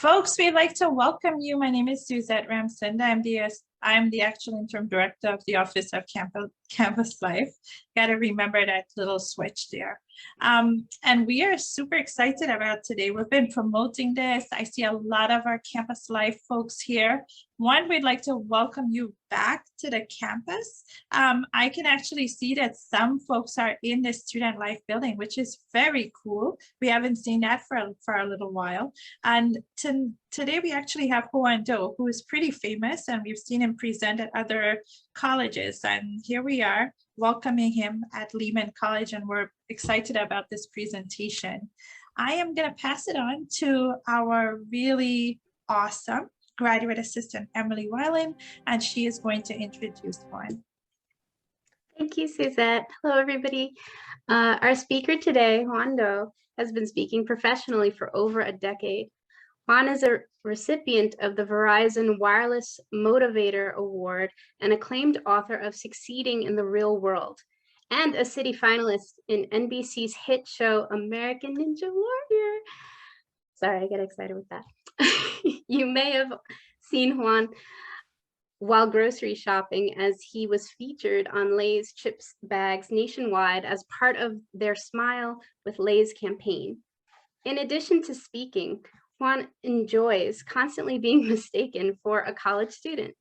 Folks, we'd like to welcome you. My name is Suzette Ramsund. I'm the actual interim director of the Office of Campus Life. Got to remember that little switch there. And we are super excited about today. We've been promoting this. I see a lot of our Campus Life folks here. One, we'd like to welcome you back to the campus. I can actually see that some folks are in the Student Life building, which is very cool. We haven't seen that for a little while. And today we actually have Hoan Do, who is pretty famous, and we've seen him present at other colleges. And here we are welcoming him at Lehman College, and we're excited about this presentation. I am going to pass it on to our really awesome graduate assistant, Emily Weiland, and she is going to introduce Hoan. Thank you, Suzette. Hello, everybody. Our speaker today, Hoan Do, has been speaking professionally for over a decade. Hoan is a recipient of the Verizon Wireless Motivator Award and acclaimed author of Succeeding in the Real World, and a city finalist in NBC's hit show, American Ninja Warrior. Sorry, I get excited with that. You may have seen Hoan while grocery shopping, as he was featured on Lay's chips bags nationwide as part of their Smile with Lay's campaign. In addition to speaking, Hoan enjoys constantly being mistaken for a college student.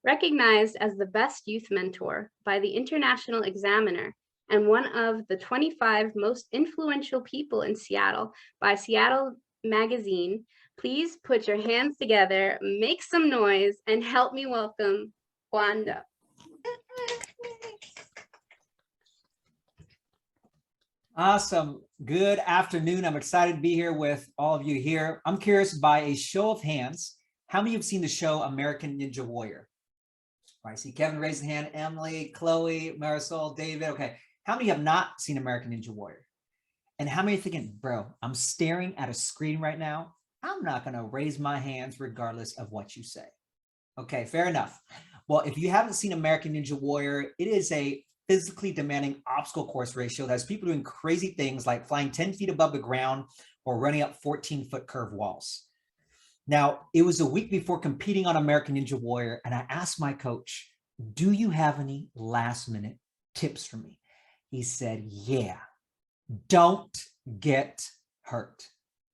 Recognized as the best youth mentor by the International Examiner and one of the 25 most influential people in Seattle by Seattle Magazine, please put your hands together, make some noise, and help me welcome Hoan Do. Awesome. Good afternoon. I'm excited to be here with all of you here. I'm curious, by a show of hands, how many have seen the show American Ninja Warrior? I see Kevin raised his hand, Emily, Chloe, Marisol, David. Okay. How many have not seen American Ninja Warrior? And how many are thinking, bro, I'm staring at a screen right now. I'm not going to raise my hands regardless of what you say. Okay, fair enough. Well, if you haven't seen American Ninja Warrior, it is a physically demanding obstacle course ratio that has people doing crazy things like flying 10 feet above the ground or running up 14-foot curved walls. Now, it was a week before competing on American Ninja Warrior, and I asked my coach, do you have any last-minute tips for me? He said, yeah, don't get hurt.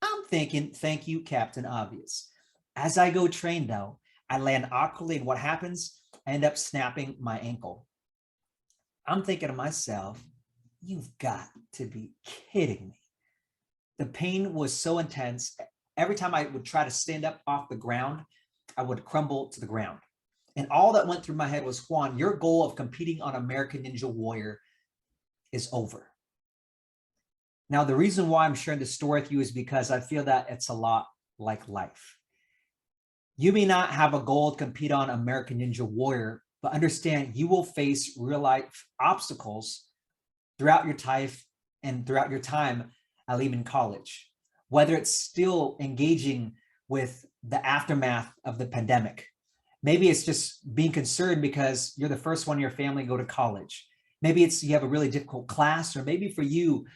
I'm thinking, thank you, Captain Obvious. As I go train, though, I land awkwardly, and what happens? I end up snapping my ankle. I'm thinking to myself, you've got to be kidding me. The pain was so intense. Every time I would try to stand up off the ground, I would crumble to the ground. And all that went through my head was, Hoan, your goal of competing on American Ninja Warrior is over. Now, the reason why I'm sharing this story with you is because I feel that it's a lot like life. You may not have a goal to compete on American Ninja Warrior, but understand you will face real life obstacles throughout your time at Lehman College, whether it's still engaging with the aftermath of the pandemic. Maybe it's just being concerned because you're the first one in your family to go to college. Maybe it's you have a really difficult class, or maybe for you,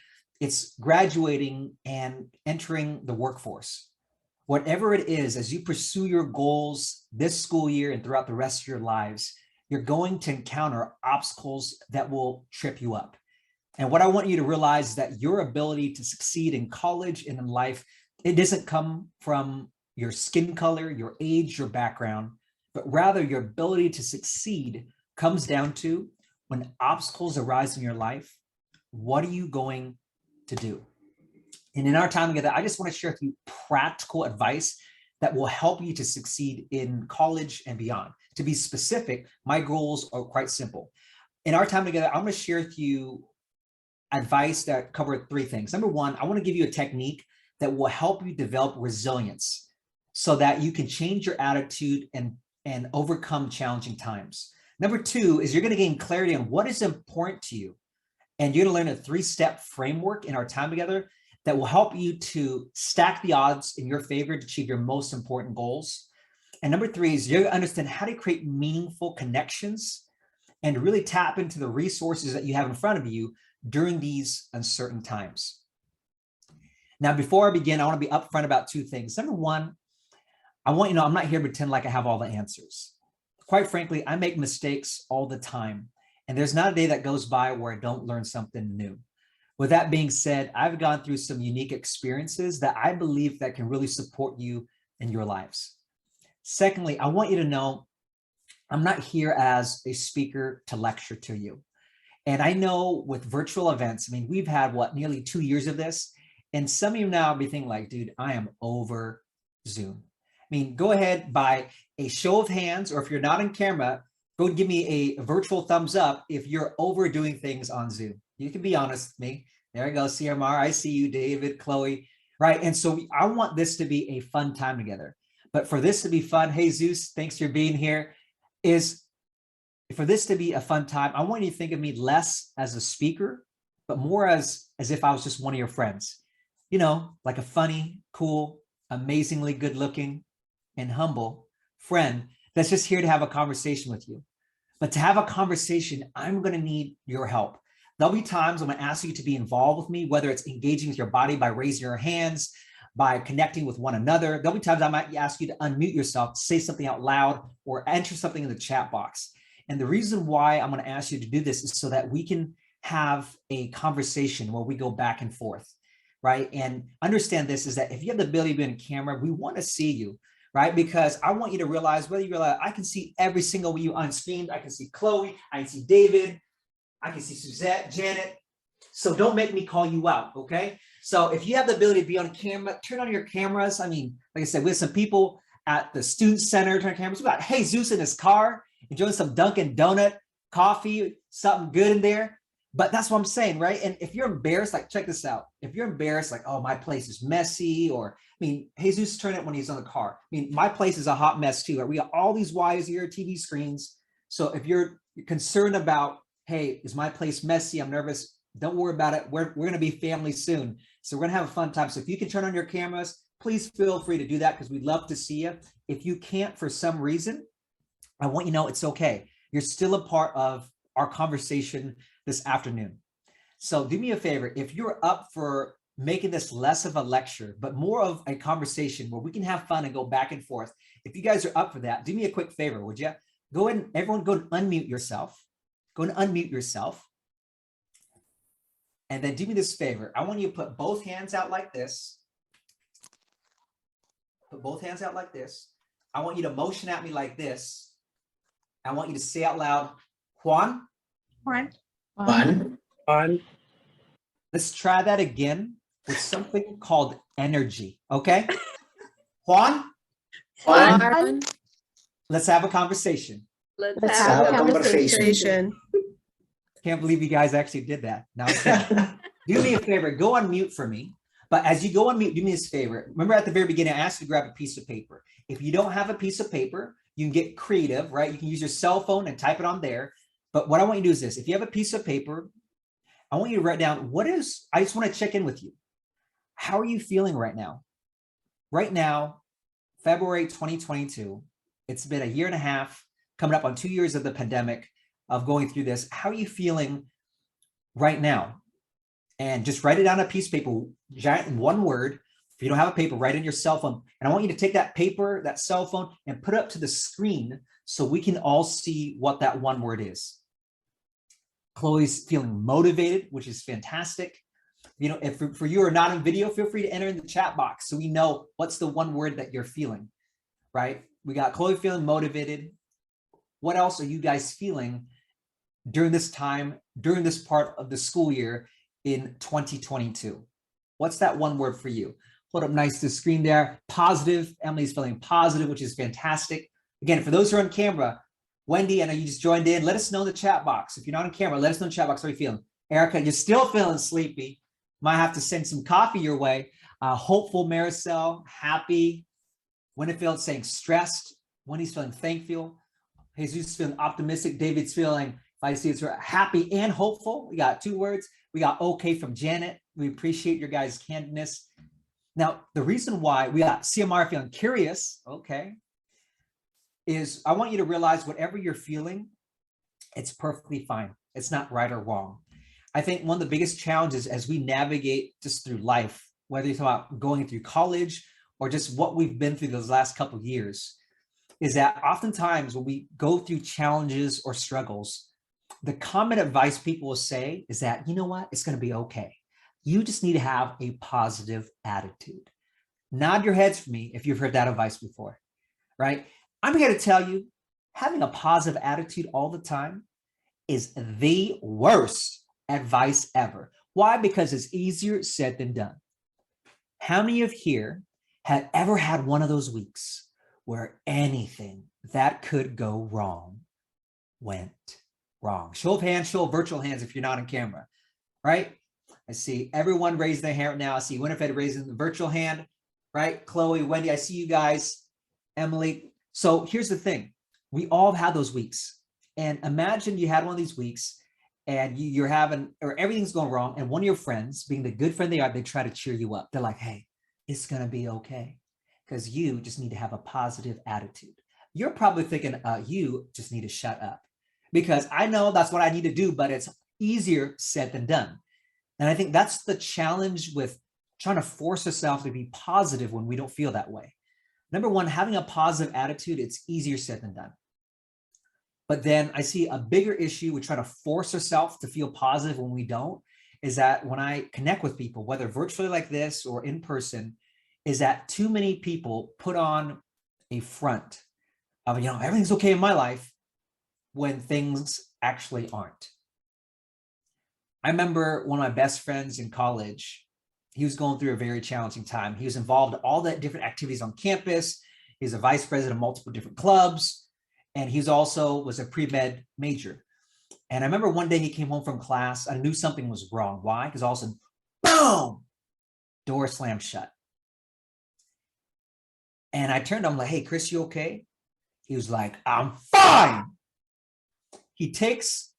it's graduating and entering the workforce. Whatever it is, as you pursue your goals this school year and throughout the rest of your lives, you're going to encounter obstacles that will trip you up. And what I want you to realize is that your ability to succeed in college and in life, it doesn't come from your skin color, your age, your background, but rather your ability to succeed comes down to when obstacles arise in your life, what are you going to do? And in our time together, I just want to share with you practical advice that will help you to succeed in college and beyond. To be specific, my goals are quite simple. In our time together, I'm going to share with you advice that cover three things. Number one, I want to give you a technique that will help you develop resilience so that you can change your attitude and overcome challenging times. Number two is you're going to gain clarity on what is important to you. And you're going to learn a 3-step framework in our time together that will help you to stack the odds in your favor to achieve your most important goals. And number three is you're going to understand how to create meaningful connections and really tap into the resources that you have in front of you during these uncertain times. Now, before I begin, I want to be upfront about two things. Number one, I want you to know I'm not here to pretend like I have all the answers. Quite frankly, I make mistakes all the time. And there's not a day that goes by where I don't learn something new. With that being said, I've gone through some unique experiences that I believe that can really support you in your lives. Secondly, I want you to know I'm not here as a speaker to lecture to you. And I know with virtual events, I mean, we've had nearly 2 years of this. And some of you now be thinking like, dude, I am over Zoom. I mean, go ahead by a show of hands, or if you're not on camera, go give me a virtual thumbs up if you're overdoing things on Zoom. You can be honest with me. There you go, CMR, I see you, David, Chloe, right? And so I want this to be a fun time together. But for this to be fun, hey, Zeus, thanks for being here, for this to be a fun time, I want you to think of me less as a speaker, but more as if I was just one of your friends. You know, like a funny, cool, amazingly good looking and humble friend that's just here to have a conversation with you. But to have a conversation, I'm going to need your help. There'll be times I'm going to ask you to be involved with me, whether it's engaging with your body by raising your hands, by connecting with one another. There'll be times I might ask you to unmute yourself, say something out loud, or enter something in the chat box. And the reason why I'm going to ask you to do this is so that we can have a conversation where we go back and forth, right? And understand this is that if you have the ability to be on camera, we want to see you, right? Because I want you to realize, whether you realize, I can see every single one of you on screen. I can see Chloe, I can see David, I can see Suzette, Janet. So don't make me call you out, okay? So if you have the ability to be on camera, turn on your cameras. I mean, like I said, we have some people at the student center turn cameras. We got Jesus in his car, enjoying some Dunkin' Donut, coffee, something good in there. But that's what I'm saying, right? And if you're embarrassed, like, check this out. If you're embarrassed, like, oh, my place is messy, or, I mean, Jesus turned it when he's on the car. I mean, my place is a hot mess too, right? We got all these wires here, TV screens. So if you're concerned about, hey, is my place messy? I'm nervous. Don't worry about it. We're going to be family soon. So we're going to have a fun time. So if you can turn on your cameras, please feel free to do that, because we'd love to see you. If you can't for some reason, I want you to know it's okay. You're still a part of our conversation this afternoon. So do me a favor. If you're up for making this less of a lecture, but more of a conversation where we can have fun and go back and forth, if you guys are up for that, do me a quick favor, would you? Go ahead and everyone go and unmute yourself. Go and unmute yourself. And then do me this favor. I want you to put both hands out like this. Put both hands out like this. I want you to motion at me like this. I want you to say out loud, Juan. Juan. Juan. Let's try that again with something called energy, okay? Juan. Juan. Let's have a conversation. Let's have have a a conversation. conversation. Can't believe you guys actually did that. Now, do me a favor, go on mute for me. But as you go on mute, do me this favor. Remember at the very beginning, I asked you to grab a piece of paper. If you don't have a piece of paper, you can get creative, right? You can use your cell phone and type it on there. But what I want you to do is this. If you have a piece of paper, I want you to write down I just want to check in with you. How are you feeling right now? Right now, February 2022, it's been a year and a half, coming up on 2 years of the pandemic, of going through this. How are you feeling right now? And just write it on a piece of paper, giant in one word. If you don't have a paper, write it in your cell phone. And I want you to take that paper, that cell phone, and put it up to the screen so we can all see what that one word is. Chloe's feeling motivated, which is fantastic. You know, if for you are not in video, feel free to enter in the chat box so we know what's the one word that you're feeling, right? We got Chloe feeling motivated. What else are you guys feeling during this time, during this part of the school year in 2022? What's that one word for you? Hold up nice to the screen there. Positive. Emily's feeling positive, which is fantastic. Again, for those who are on camera, Wendy, I know you just joined in. Let us know in the chat box. If you're not on camera, let us know in the chat box how you're feeling. Erica, you're still feeling sleepy. Might have to send some coffee your way. Hopeful Maricel, happy. Winifred saying stressed. Wendy's feeling thankful. Jesus feeling optimistic. David's feeling, if I see it's happy and hopeful. We got 2 words. We got okay from Janet. We appreciate your guys' candidness. Now, the reason why we got CMR feeling curious, okay, is I want you to realize whatever you're feeling, it's perfectly fine. It's not right or wrong. I think one of the biggest challenges as we navigate just through life, whether you're talking about going through college or just what we've been through those last couple of years, is that oftentimes when we go through challenges or struggles, the common advice people will say is that, you know what, it's going to be okay. You just need to have a positive attitude. Nod your heads for me if you've heard that advice before, right? I'm here to tell you, having a positive attitude all the time is the worst advice ever. Why? Because it's easier said than done. How many of here have ever had one of those weeks where anything that could go wrong went wrong? Show of hands, show of virtual hands if you're not on camera, right? I see everyone raising their hand now. I see Winifred raising the virtual hand, right? Chloe, Wendy, I see you guys. Emily. So here's the thing. We all have had those weeks. And imagine you had one of these weeks and you're having, or everything's going wrong. And one of your friends, being the good friend they are, they try to cheer you up. They're like, hey, it's going to be okay. Because you just need to have a positive attitude. You're probably thinking, you just need to shut up. Because I know that's what I need to do, but it's easier said than done. And I think that's the challenge with trying to force ourselves to be positive when we don't feel that way. Number one, having a positive attitude, it's easier said than done. But then I see a bigger issue with trying to force ourselves to feel positive when we don't, is that when I connect with people, whether virtually like this or in person, is that too many people put on a front of, everything's okay in my life when things actually aren't. I remember one of my best friends in college, he was going through a very challenging time. He was involved in all the different activities on campus. He was a vice president of multiple different clubs. And he was a pre-med major. And I remember one day he came home from class. I knew something was wrong. Why? Because all of a sudden, boom, door slammed shut. And I turned to him like, hey, Chris, you okay? He was like, I'm fine. He takes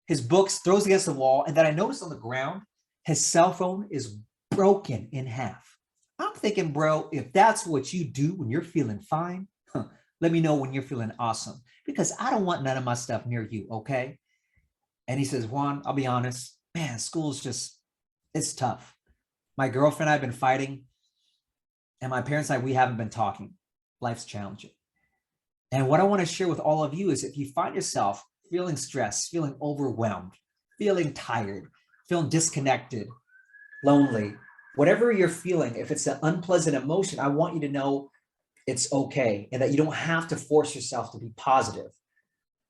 his books, throws against the wall. And then I noticed on the ground, his cell phone is broken in half. I'm thinking, bro, if that's what you do when you're feeling fine, let me know when you're feeling awesome, because I don't want none of my stuff near you, okay? And he says, Juan, I'll be honest, man, school's just, it's tough. My girlfriend and I have been fighting, and my parents and I, we haven't been talking. Life's challenging. And what I want to share with all of you is if you find yourself feeling stressed, feeling overwhelmed, feeling tired, feeling disconnected, lonely, whatever you're feeling, if it's an unpleasant emotion, I want you to know it's okay and that you don't have to force yourself to be positive.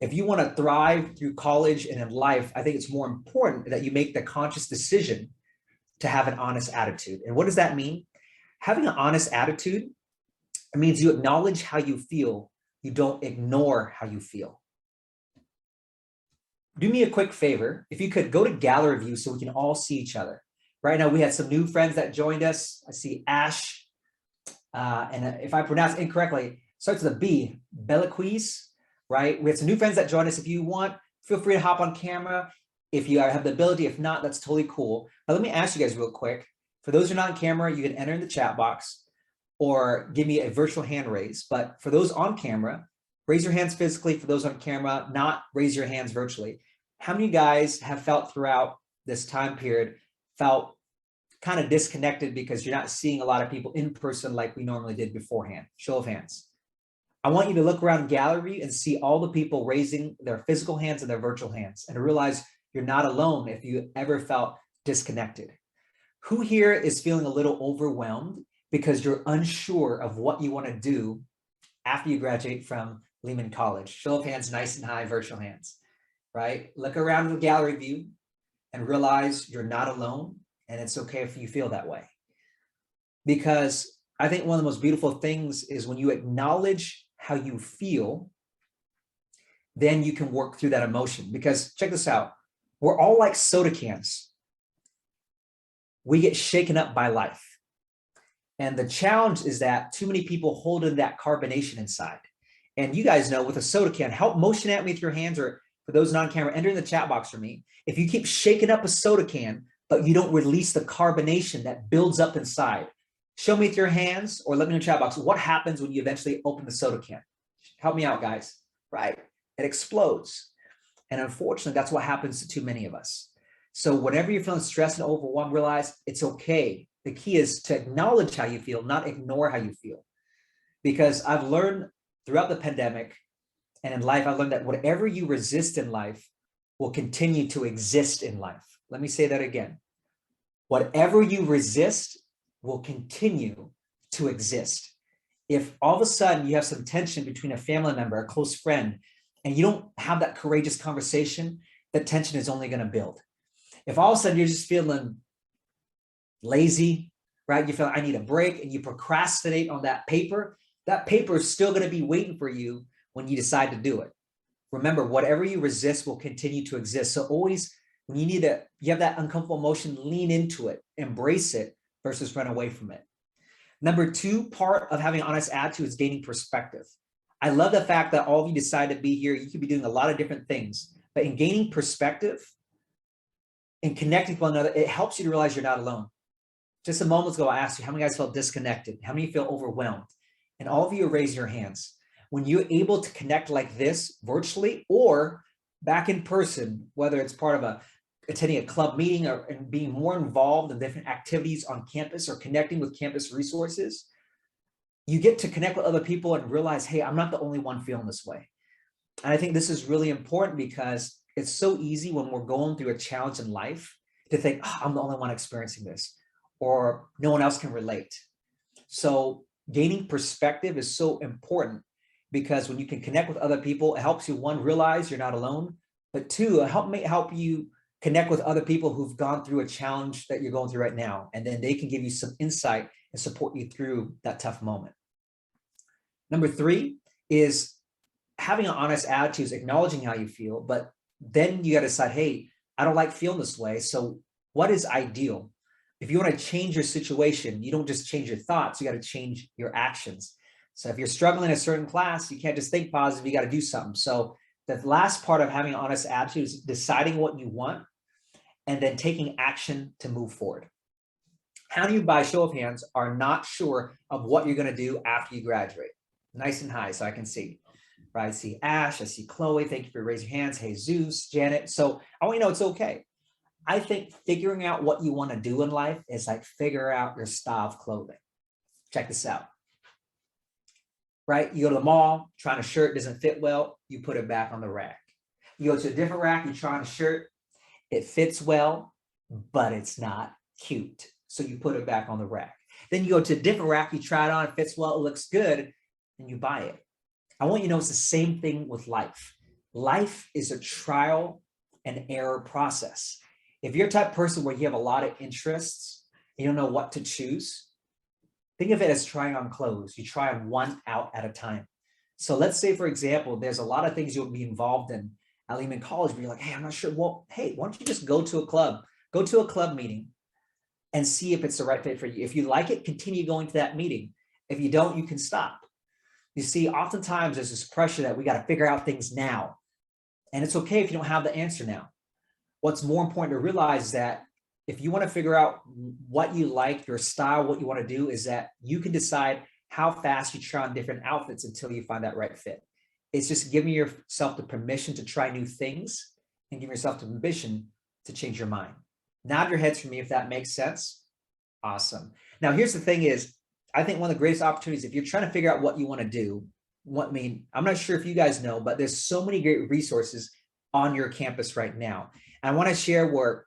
If you want to thrive through college and in life, I think it's more important that you make the conscious decision to have an honest attitude. And what does that mean? Having an honest attitude, it means you acknowledge how you feel. You don't ignore how you feel. Do me a quick favor. If you could go to gallery view so we can all see each other. Right now, we had some new friends that joined us. I see Ash. And if I pronounce it incorrectly, starts with a B, Belaquiz, right? We have some new friends that joined us. If you want, feel free to hop on camera. If you have the ability, if not, that's totally cool. But let me ask you guys real quick. For those who are not on camera, you can enter in the chat box or give me a virtual hand raise. But for those on camera, raise your hands physically. For those on camera, not raise your hands virtually. How many guys have felt throughout this time period, felt kind of disconnected because you're not seeing a lot of people in person like we normally did beforehand? Show of hands. I want you to look around gallery and see all the people raising their physical hands and their virtual hands and realize you're not alone if you ever felt disconnected. Who here is feeling a little overwhelmed because you're unsure of what you want to do after you graduate from Lehman College? Show of hands, nice and high, virtual hands, right? Look around the gallery view and realize you're not alone. And it's okay if you feel that way. Because I think one of the most beautiful things is when you acknowledge how you feel, then you can work through that emotion. Because check this out, we're all like soda cans. We get shaken up by life. And the challenge is that too many people hold in that carbonation inside. And you guys know with a soda can, help motion at me with your hands, or for those non-camera, enter in the chat box for me. If you keep shaking up a soda can, but you don't release the carbonation that builds up inside, show me with your hands or let me know in the chat box, what happens when you eventually open the soda can? Help me out, guys, right? It explodes. And unfortunately, that's what happens to too many of us. So whenever you're feeling stressed and overwhelmed, realize it's okay The key is to acknowledge how you feel, not ignore how you feel. Because I've learned throughout the pandemic and in life, I've learned that whatever you resist in life will continue to exist in life. Let me say that again. Whatever you resist will continue to exist. If all of a sudden you have some tension between a family member, a close friend, and you don't have that courageous conversation, that tension is only going to build. If all of a sudden you're just feeling lazy, right? You feel I need a break and you procrastinate on that paper is still going to be waiting for you when you decide to do it. Remember, whatever you resist will continue to exist. So always when you have that uncomfortable emotion, lean into it, embrace it versus run away from it. Number 2 part of having an honest attitude is gaining perspective. I love the fact that all of you decide to be here. You could be doing a lot of different things, but in gaining perspective and connecting with one another, it helps you to realize you're not alone. Just a moment ago, I asked you, how many guys felt disconnected? How many feel overwhelmed? And all of you raise your hands. When you're able to connect like this virtually or back in person, whether it's part of attending a club meeting or and being more involved in different activities on campus or connecting with campus resources, you get to connect with other people and realize, hey, I'm not the only one feeling this way. And I think this is really important because it's so easy when we're going through a challenge in life to think, oh, I'm the only one experiencing this, or no one else can relate. So gaining perspective is so important because when you can connect with other people, it helps you, 1, realize you're not alone, but 2, help you connect with other people who've gone through a challenge that you're going through right now. And then they can give you some insight and support you through that tough moment. Number 3 is having an honest attitude, is acknowledging how you feel, but then you got to decide, hey, I don't like feeling this way. So what is ideal? If you want to change your situation, you don't just change your thoughts, you got to change your actions. So if you're struggling in a certain class, you can't just think positive, you got to do something. So the last part of having an honest attitude is deciding what you want and then taking action to move forward. How many of you, by show of hands, are not sure of what you're going to do after you graduate? Nice and high so I can see. Right? I see Ash, I see Chloe. Thank you for raising your hands. Hey, Zeus, Janet. So I want you to know it's okay. I think figuring out what you want to do in life is like figure out your style of clothing. Check this out. Right? You go to the mall, trying a shirt doesn't fit well, you put it back on the rack. You go to a different rack, you try on a shirt, it fits well, but it's not cute. So you put it back on the rack. Then you go to a different rack, you try it on, it fits well, it looks good, and you buy it. I want you to know it's the same thing with life. Life is a trial and error process. If you're a type of person where you have a lot of interests, you don't know what to choose, think of it as trying on clothes. You try on one out at a time. So let's say, for example, there's a lot of things you'll be involved in at Lehman College where you're like, hey, I'm not sure. Well, hey, why don't you just go to a club meeting and see if it's the right fit for you. If you like it, continue going to that meeting. If you don't, you can stop. You see, oftentimes there's this pressure that we got to figure out things now. And it's okay if you don't have the answer now. What's more important to realize is that if you want to figure out what you like, your style, what you want to do, is that you can decide how fast you try on different outfits until you find that right fit. It's just giving yourself the permission to try new things and giving yourself the permission to change your mind. Nod your heads for me if that makes sense. Awesome. Now, here's the thing is, I think one of the greatest opportunities, if you're trying to figure out what you want to do, I'm not sure if you guys know, but there's so many great resources on your campus right now. And I want to share where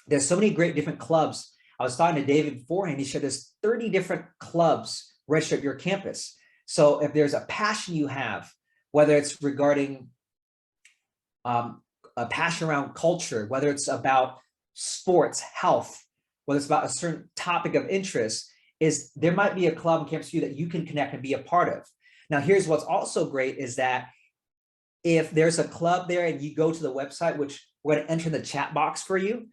there's so many great different clubs. I was talking to David beforehand. He said there's 30 different clubs registered at your campus. So if there's a passion you have, whether it's regarding a passion around culture, whether it's about sports, health, whether it's about a certain topic of interest, is there might be a club on campus for you that you can connect and be a part of. Now, here's what's also great is that if there's a club there and you go to the website, which we're going to enter in the chat box for you,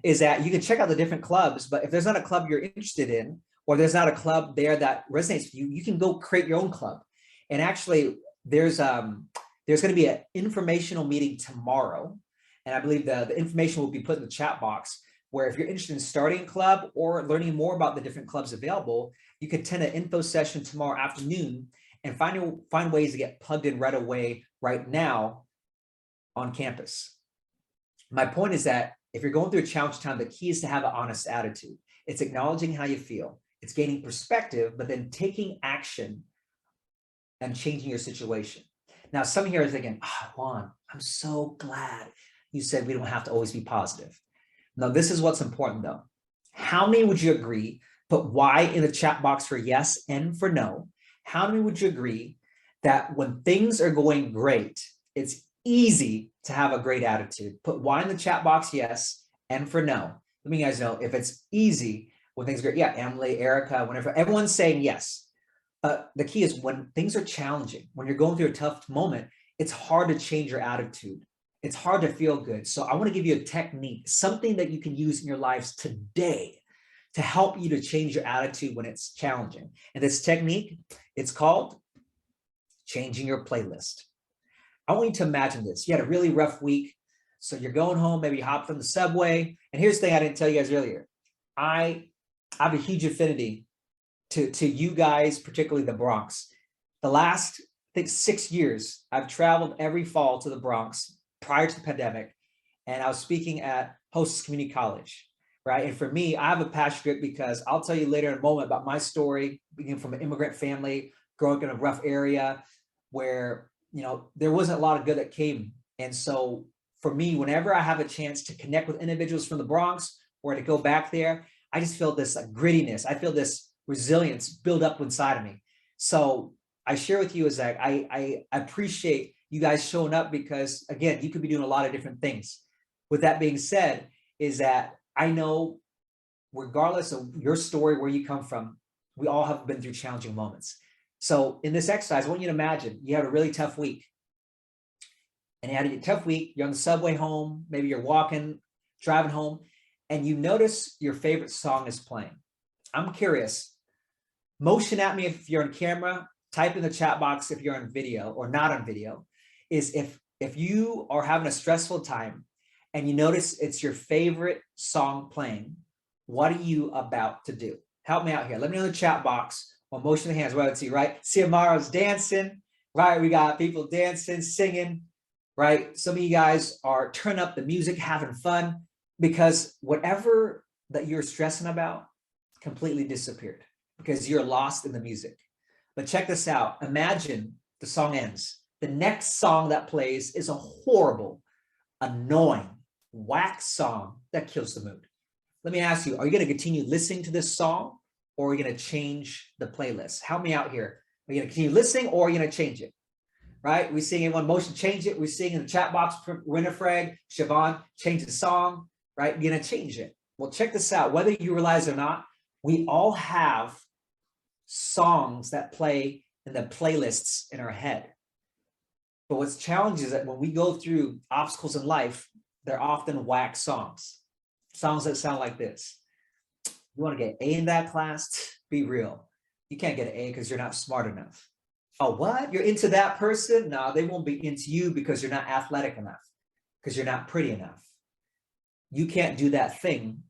is that you can check out the different clubs, but if there's not a club you're interested in, or there's not a club there that resonates with you, you can go create your own club. And actually, there's going to be an informational meeting tomorrow. And I believe the information will be put in the chat box, where if you're interested in starting a club or learning more about the different clubs available, you can attend an info session tomorrow afternoon and find ways to get plugged in right away, right now on campus. My point is that if you're going through a challenge time, the key is to have an honest attitude. It's acknowledging how you feel. It's gaining perspective, but then taking action and changing your situation. Now, some here are thinking, Juan, I'm so glad you said we don't have to always be positive. Now, this is what's important though. How many would you agree? Put Y in the chat box for yes and for no. How many would you agree that when things are going great, it's easy to have a great attitude? Put Y in the chat box, yes, and for no. Let me guys know if it's easy when things are great. Yeah, Emily, Erica, whenever everyone's saying yes. The key is when things are challenging, when you're going through a tough moment, it's hard to change your attitude. It's hard to feel good. So I want to give you a technique, something that you can use in your lives today to help you to change your attitude when it's challenging. And this technique, it's called changing your playlist. I want you to imagine this. You had a really rough week. So you're going home, maybe you hopped on the subway. And here's the thing I didn't tell you guys earlier. I have a huge affinity to you guys, particularly the Bronx. The last, I think, 6 years, I've traveled every fall to the Bronx prior to the pandemic. And I was speaking at Hostess Community College, right? And for me, I have a passion for it because I'll tell you later in a moment about my story, being from an immigrant family, growing up in a rough area where, there wasn't a lot of good that came. And so for me, whenever I have a chance to connect with individuals from the Bronx or to go back there, I just feel this grittiness. I feel this resilience build up inside of me. So I share with you is that I appreciate you guys showing up because, again, you could be doing a lot of different things. With that being said, is that I know regardless of your story, where you come from, we all have been through challenging moments. So in this exercise, I want you to imagine you had a really tough week. And you had a tough week, you're on the subway home, maybe you're walking, driving home, and you notice your favorite song is playing. I'm curious, motion at me if you're on camera, type in the chat box if you're on video or not on video, is if you are having a stressful time and you notice it's your favorite song playing, what are you about to do? Help me out here. Let me know in the chat box or motion the hands. Well, let's see, right? Xiomara's dancing, right? We got people dancing, singing, right? Some of you guys are turning up the music, having fun, because whatever that you're stressing about completely disappeared because you're lost in the music. But check this out. Imagine the song ends. The next song that plays is a horrible, annoying, whack song that kills the mood. Let me ask you, are you going to continue listening to this song or are you going to change the playlist? Help me out here. Are you going to continue listening or are you going to change it? Right? We're seeing in one motion, change it. We're seeing in the chat box, Winifred, Siobhan, change the song, right? You're going to change it. Well, check this out. Whether you realize it or not, we all have songs that play in the playlists in our head. But what's challenging is that when we go through obstacles in life, they're often whack songs that sound like this. You want to get A in that class? Be real. You can't get an A because you're not smart enough. Oh, what? You're into that person? No, they won't be into you because you're not athletic enough, because you're not pretty enough. You can't do that thing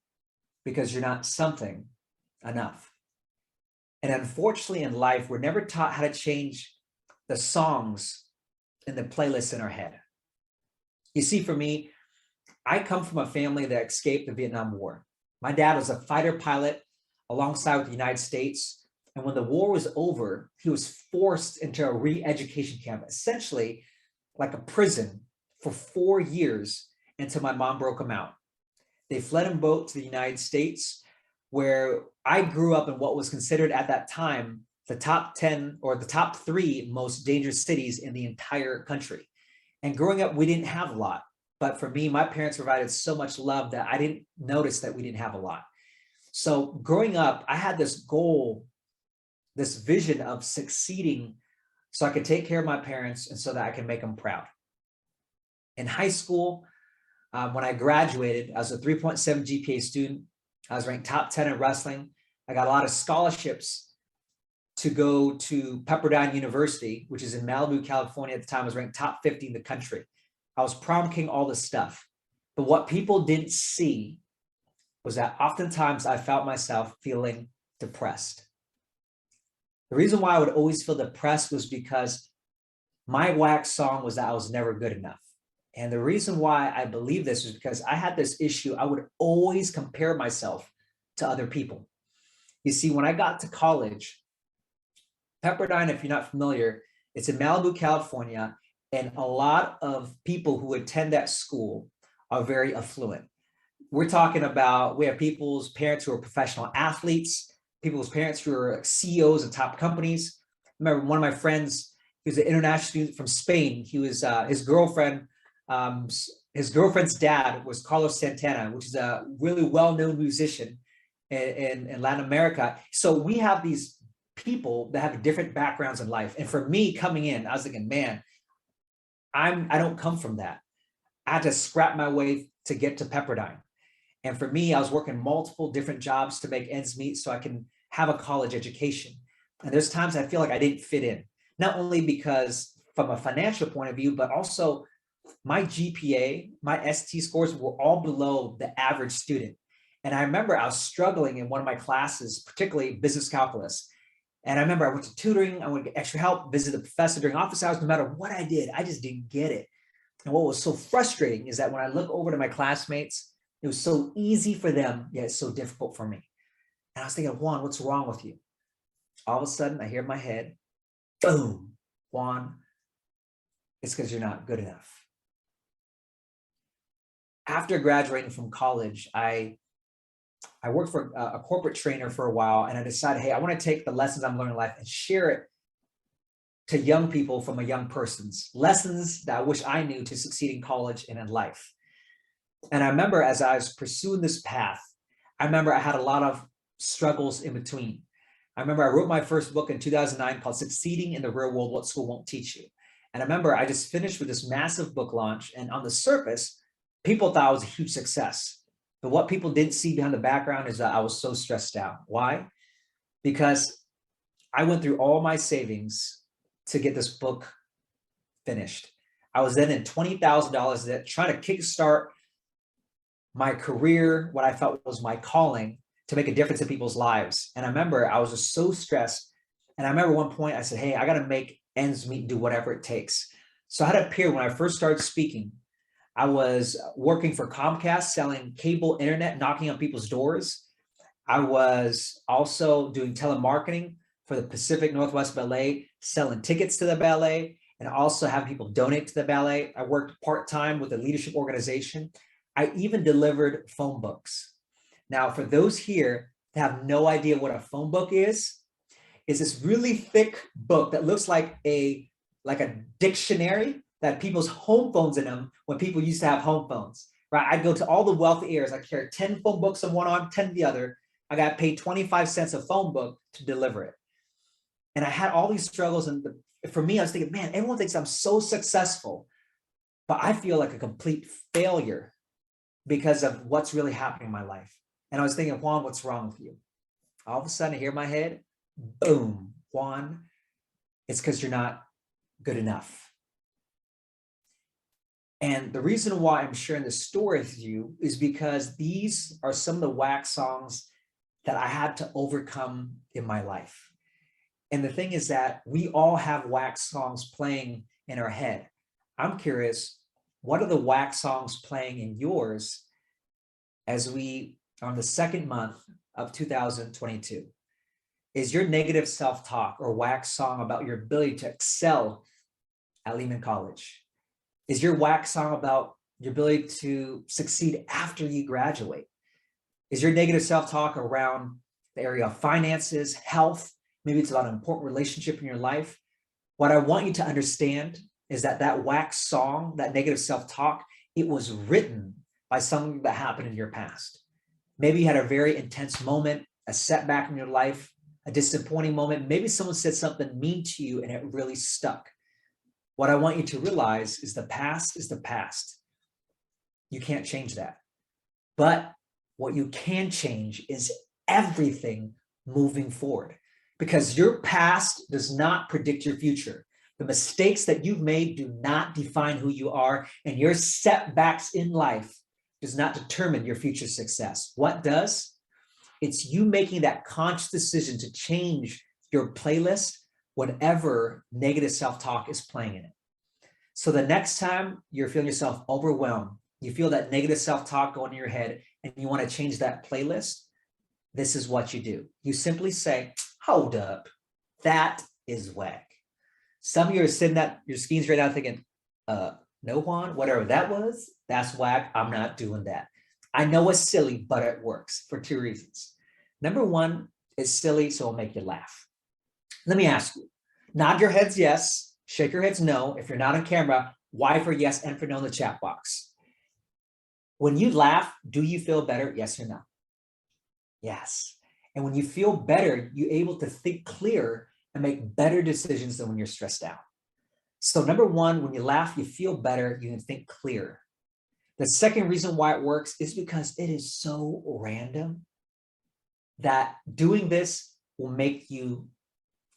because you're not something enough. And unfortunately in life, we're never taught how to change the songs in the playlists in our head. You see, for me, I come from a family that escaped the Vietnam War. My dad was a fighter pilot alongside with the United States. And when the war was over, he was forced into a re-education camp, essentially like a prison for 4 years until my mom broke him out. They fled him both to the United States, where I grew up in what was considered at that time the top 10 or the top 3 most dangerous cities in the entire country. And growing up, we didn't have a lot. But for me, my parents provided so much love that I didn't notice that we didn't have a lot. So growing up, I had this goal, this vision of succeeding so I could take care of my parents and so that I can make them proud. In high school, when I graduated, I was a 3.7 GPA student. I was ranked top 10 in wrestling. I got a lot of scholarships to go to Pepperdine University, which is in Malibu, California. At the time, I was ranked top 50 in the country. I was prom king, all this stuff. But what people didn't see was that oftentimes I felt myself feeling depressed. The reason why I would always feel depressed was because my wax song was that I was never good enough. And the reason why I believe this is because I had this issue. I would always compare myself to other people. You see, when I got to college, Pepperdine, if you're not familiar, it's in Malibu, California, and a lot of people who attend that school are very affluent. We're talking about, we have people's parents who are professional athletes, people's parents who are CEOs of top companies. I remember one of my friends, he was an international student from Spain. He was his girlfriend's dad was Carlos Santana, which is a really well-known musician in Latin America. So we have these people that have different backgrounds in life. And for me coming in, I was thinking, man, I don't come from that. I had to scrap my way to get to Pepperdine. And for me, I was working multiple different jobs to make ends meet so I can have a college education. And there's times I feel like I didn't fit in, not only because from a financial point of view, but also my GPA, my ST scores were all below the average student. And I remember I was struggling in one of my classes, particularly business calculus. And I remember I went to tutoring, I would get extra help, visit the professor during office hours. No matter what I did, I just didn't get it. And what was so frustrating is that when I look over to my classmates, it was so easy for them, yet it's so difficult for me. And I was thinking, Juan, what's wrong with you? All of a sudden, I hear in my head, boom, Juan, it's because you're not good enough. After graduating from college, I worked for a corporate trainer for a while, and I decided, hey, I want to take the lessons I'm learning in life and share it to young people from a young person's lessons that I wish I knew to succeed in college and in life. And I remember as I was pursuing this path, I remember I had a lot of struggles in between. I remember I wrote my first book in 2009 called Succeeding in the Real World, What School Won't Teach You. And I remember I just finished with this massive book launch, and on the surface, people thought it was a huge success. But what people didn't see behind the background is that I was so stressed out. Why? Because I went through all my savings to get this book finished. I was then in $20,000 debt, trying to kickstart my career, what I felt was my calling, to make a difference in people's lives. And I remember I was just so stressed. And I remember one point I said, hey, I got to make ends meet and do whatever it takes. So I had a period when I first started speaking. I was working for Comcast, selling cable internet, knocking on people's doors. I was also doing telemarketing for the Pacific Northwest Ballet, selling tickets to the ballet, and also having people donate to the ballet. I worked part-time with a leadership organization. I even delivered phone books. Now, for those here that have no idea what a phone book is this really thick book that looks like a dictionary that had people's home phones in them when people used to have home phones, right? I'd go to all the wealthy areas. I carried 10 phone books on one arm, 10 the other. I got paid 25 cents a phone book to deliver it. And I had all these struggles. And for me, I was thinking, man, everyone thinks I'm so successful, but I feel like a complete failure because of what's really happening in my life. And I was thinking, Juan, what's wrong with you? All of a sudden I hear in my head, boom, Juan, it's because you're not good enough. And the reason why I'm sharing this story with you is because these are some of the wax songs that I had to overcome in my life. And the thing is that we all have wax songs playing in our head. I'm curious, what are the wax songs playing in yours as we are on the second month of 2022? Is your negative self-talk or wax song about your ability to excel at Lehman College? Is your wax song about your ability to succeed after you graduate? Is your negative self-talk around the area of finances, health? Maybe it's about an important relationship in your life. What I want you to understand is that that wax song, that negative self-talk, it was written by something that happened in your past. Maybe you had a very intense moment, a setback in your life, a disappointing moment. Maybe someone said something mean to you and it really stuck. What I want you to realize is the past is the past. You can't change that. But what you can change is everything moving forward, because your past does not predict your future. The mistakes that you've made do not define who you are, and your setbacks in life does not determine your future success. What does? It's you making that conscious decision to change your playlist whenever negative self-talk is playing in it. So the next time you're feeling yourself overwhelmed, you feel that negative self-talk going in your head, and you want to change that playlist, this is what you do. You simply say, hold up, that is whack. Some of you are sitting at your screens right now thinking, no, Juan, whatever that was, that's whack. I'm not doing that. I know it's silly, but it works for two reasons. Number one, it's silly, so it'll make you laugh. Let me ask you, nod your heads yes, shake your heads no. If you're not on camera, Y for yes and for no in the chat box. When you laugh, do you feel better? Yes or no? Yes. And when you feel better, you're able to think clear and make better decisions than when you're stressed out. So number one, when you laugh, you feel better, you can think clear. The second reason why it works is because it is so random that doing this will make you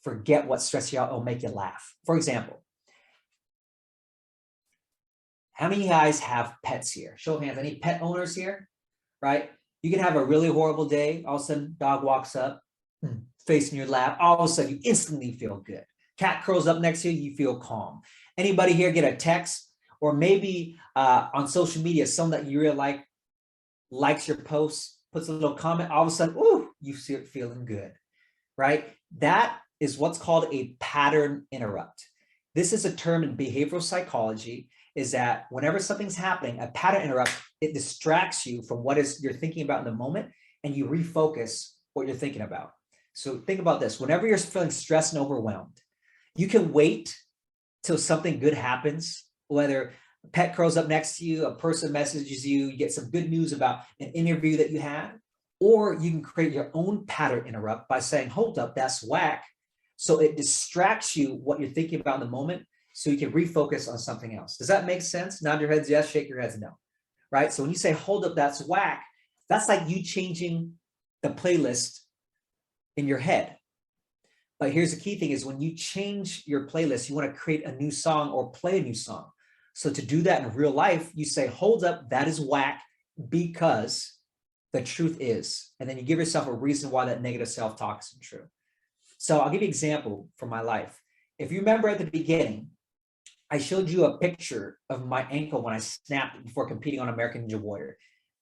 forget what stressed you out, it'll make you laugh. For example, how many of you guys have pets here? Show of hands, any pet owners here, right? You can have a really horrible day. All of a sudden, dog walks up, facing your lap. All of a sudden, you instantly feel good. Cat curls up next to you, you feel calm. Anybody here get a text or maybe on social media, someone that you really like likes your post, puts a little comment, all of a sudden, ooh, you see it feeling good, right? That is what's called a pattern interrupt. This is a term in behavioral psychology, is that whenever something's happening, a pattern interrupt, it distracts you from what is you're thinking about in the moment, and you refocus what you're thinking about. So think about this. Whenever you're feeling stressed and overwhelmed, you can wait till something good happens, whether a pet curls up next to you, a person messages you, you get some good news about an interview that you had, or you can create your own pattern interrupt by saying, hold up, that's whack. So it distracts you what you're thinking about in the moment, so you can refocus on something else. Does that make sense? Nod your heads yes, shake your heads no, right? So when you say, hold up, that's whack, that's like you changing the playlist in your head. But here's the key thing is when you change your playlist, you want to create a new song or play a new song. So to do that in real life, you say, hold up, that is whack because the truth is, and then you give yourself a reason why that negative self-talk isn't true. So I'll give you an example from my life. If you remember at the beginning, I showed you a picture of my ankle when I snapped before competing on American Ninja Warrior.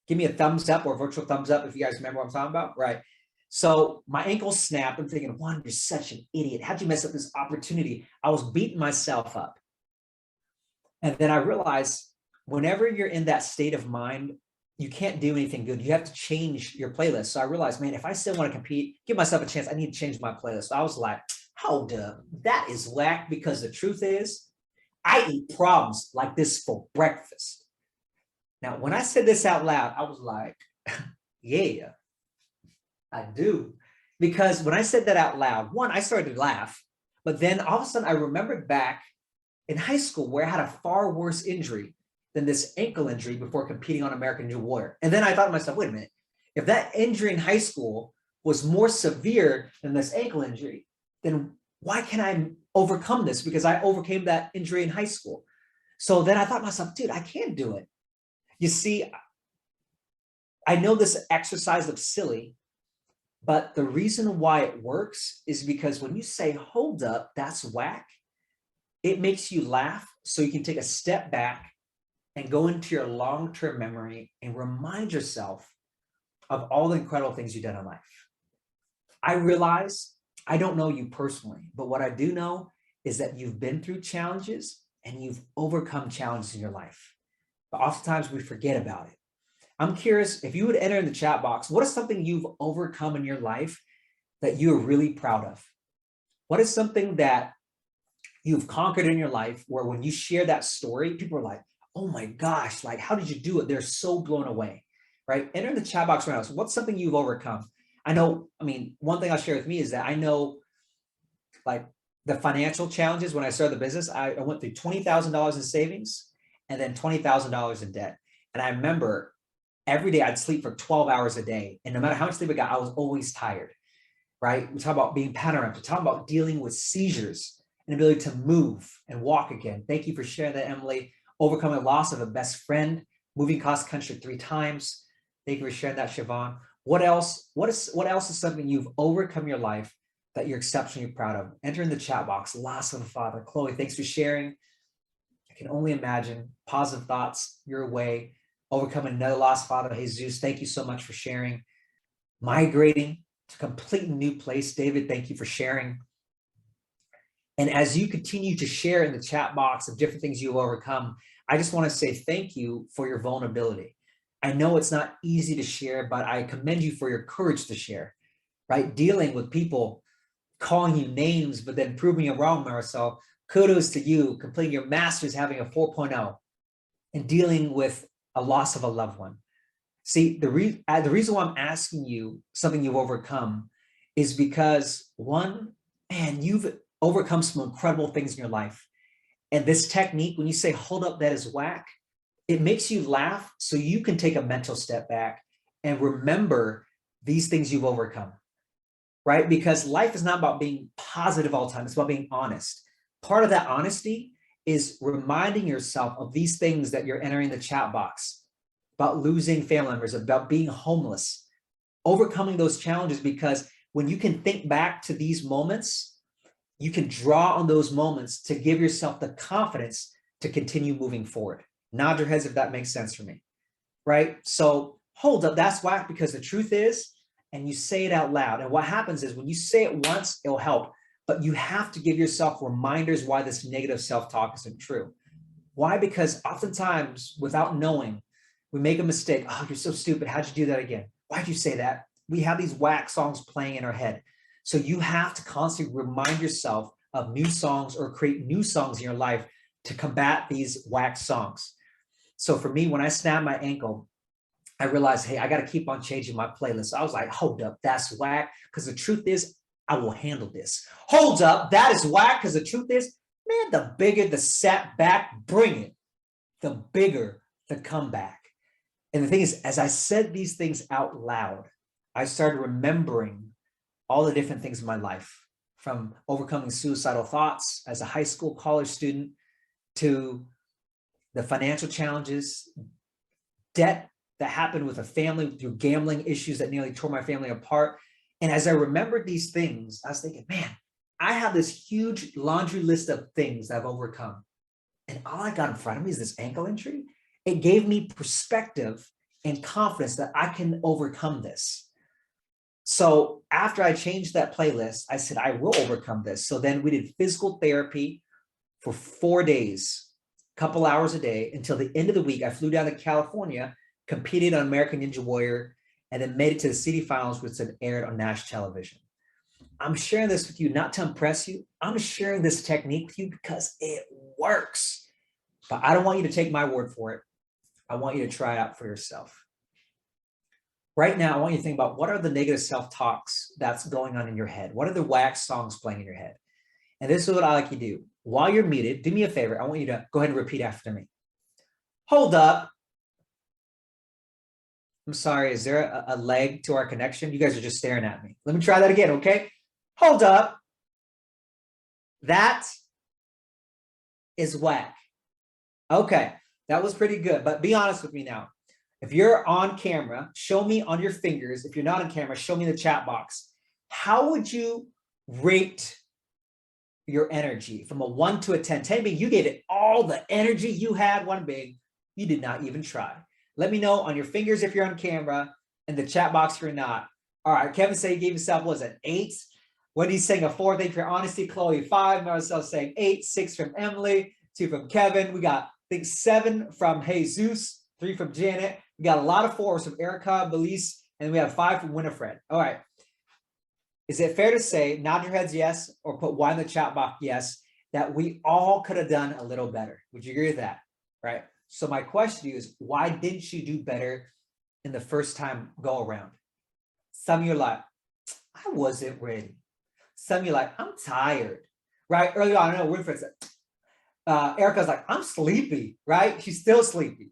Give me a thumbs up or virtual thumbs up if you guys remember what I'm talking about, right? So my ankle snapped. I'm thinking, Juan, you're such an idiot. How'd you mess up this opportunity? I was beating myself up. And then I realized whenever you're in that state of mind, you can't do anything good. You have to change your playlist. So I realized, man, if I still want to compete, give myself a chance, I need to change my playlist. So I was like, hold up, that is whack because the truth is, I eat problems like this for breakfast. Now, when I said this out loud, I was like, yeah, I do. Because when I said that out loud, one, I started to laugh, but then all of a sudden I remembered back in high school where I had a far worse injury than this ankle injury before competing on American Ninja Warrior. And then I thought to myself, wait a minute, if that injury in high school was more severe than this ankle injury, then why can't I overcome this? Because I overcame that injury in high school. So then I thought to myself, dude, I can't do it. You see, I know this exercise looks silly, but the reason why it works is because when you say, hold up, that's whack, it makes you laugh so you can take a step back and go into your long-term memory and remind yourself of all the incredible things you've done in life. I realize I don't know you personally, but what I do know is that you've been through challenges and you've overcome challenges in your life. But oftentimes we forget about it. I'm curious if you would enter in the chat box, what is something you've overcome in your life that you're really proud of? What is something that you've conquered in your life where when you share that story, people are like, oh my gosh, like, how did you do it? They're so blown away, right? Enter in the chat box right now. So what's something you've overcome? I know, one thing I'll share with me is that I know like the financial challenges when I started the business, I went through $20,000 in savings and then $20,000 in debt. And I remember every day I'd sleep for 12 hours a day. And no matter how much sleep I got, I was always tired, right? We talk about being panoramic, we talk about dealing with seizures and ability to move and walk again. Thank you for sharing that, Emily. Overcoming the loss of a best friend, moving cross country 3 times. Thank you for sharing that, Siobhan. What else? What else is something you've overcome in your life that you're exceptionally proud of? Enter in the chat box. Loss of a father. Chloe, thanks for sharing. I can only imagine positive thoughts your way. Overcoming another lost father. Jesus, thank you so much for sharing. migrating to a completely new place. David, thank you for sharing. And as you continue to share in the chat box of different things you've overcome, I just want to say thank you for your vulnerability. I know it's not easy to share, but I commend you for your courage to share, right? Dealing with people calling you names, but then proving you wrong, Marcel. Kudos to you, completing your master's, having a 4.0, and dealing with a loss of a loved one. See, the reason why I'm asking you something you've overcome is because, one, man, you've overcome some incredible things in your life. And this technique, when you say, hold up, that is whack, it makes you laugh so you can take a mental step back and remember these things you've overcome, right? Because life is not about being positive all the time. It's about being honest. Part of that honesty is reminding yourself of these things that you're entering the chat box, about losing family members, about being homeless, overcoming those challenges, because when you can think back to these moments, you can draw on those moments to give yourself the confidence to continue moving forward. Nod your heads if that makes sense for me, right? So hold up, that's whack, because the truth is, and you say it out loud. And what happens is when you say it once, it'll help, but you have to give yourself reminders why this negative self-talk isn't true. Why? Because oftentimes, without knowing, we make a mistake. Oh, you're so stupid. How'd you do that again? Why'd you say that? We have these whack songs playing in our head. So you have to constantly remind yourself of new songs or create new songs in your life to combat these whack songs. So for me, when I snapped my ankle, I realized, hey, I got to keep on changing my playlist. So I was like, hold up, that's whack. Because the truth is, I will handle this. Hold up, that is whack. Because the truth is, man, the bigger the setback, bring it. The bigger the comeback. And the thing is, as I said these things out loud, I started remembering all the different things in my life, from overcoming suicidal thoughts as a high school, college student, to the financial challenges, debt that happened with a family through gambling issues that nearly tore my family apart. And as I remembered these things, I was thinking, man, I have this huge laundry list of things I've overcome. And all I got in front of me is this ankle injury. It gave me perspective and confidence that I can overcome this. So after I changed that playlist, I said, I will overcome this. So then we did physical therapy for 4 days, a couple hours a day, until the end of the week. I flew down to California, competed on American Ninja Warrior, and then made it to the city finals, which had aired on national television. I'm sharing this with you not to impress you. I'm sharing this technique with you because it works. But I don't want you to take my word for it. I want you to try it out for yourself. Right now, I want you to think about, what are the negative self-talks that's going on in your head? What are the wax songs playing in your head? And this is what I like you to do. While you're muted, do me a favor. I want you to go ahead and repeat after me. Hold up. I'm sorry, is there a lag to our connection? You guys are just staring at me. Let me try that again, okay? Hold up. That is whack. Okay, that was pretty good, but be honest with me now. If you're on camera, show me on your fingers. If you're not on camera, show me in the chat box. How would you rate your energy from a 1 to a 10? 10 being you gave it all the energy you had, 1 being you did not even try. Let me know on your fingers if you're on camera, and the chat box if you're not. All right, Kevin said he gave himself, what was it, 8? Wendy's saying a 4, thank you for your honesty. Chloe, 5. Marcel saying 8, 6 from Emily, 2 from Kevin. We got, I think, 7 from Jesus, 3 from Janet. We got a lot of 4s from Erica, Belize, and we have 5 from Winifred. All right. Is it fair to say, nod your heads yes, or put Y in the chat box yes, that we all could have done a little better? Would you agree with that? Right? So my question to you is, why didn't you do better in the first time go around? Some of you are like, I wasn't ready. Some of you are like, I'm tired. Right? Earlier on, I know Winifred said, Erica's like, I'm sleepy. Right? She's still sleepy.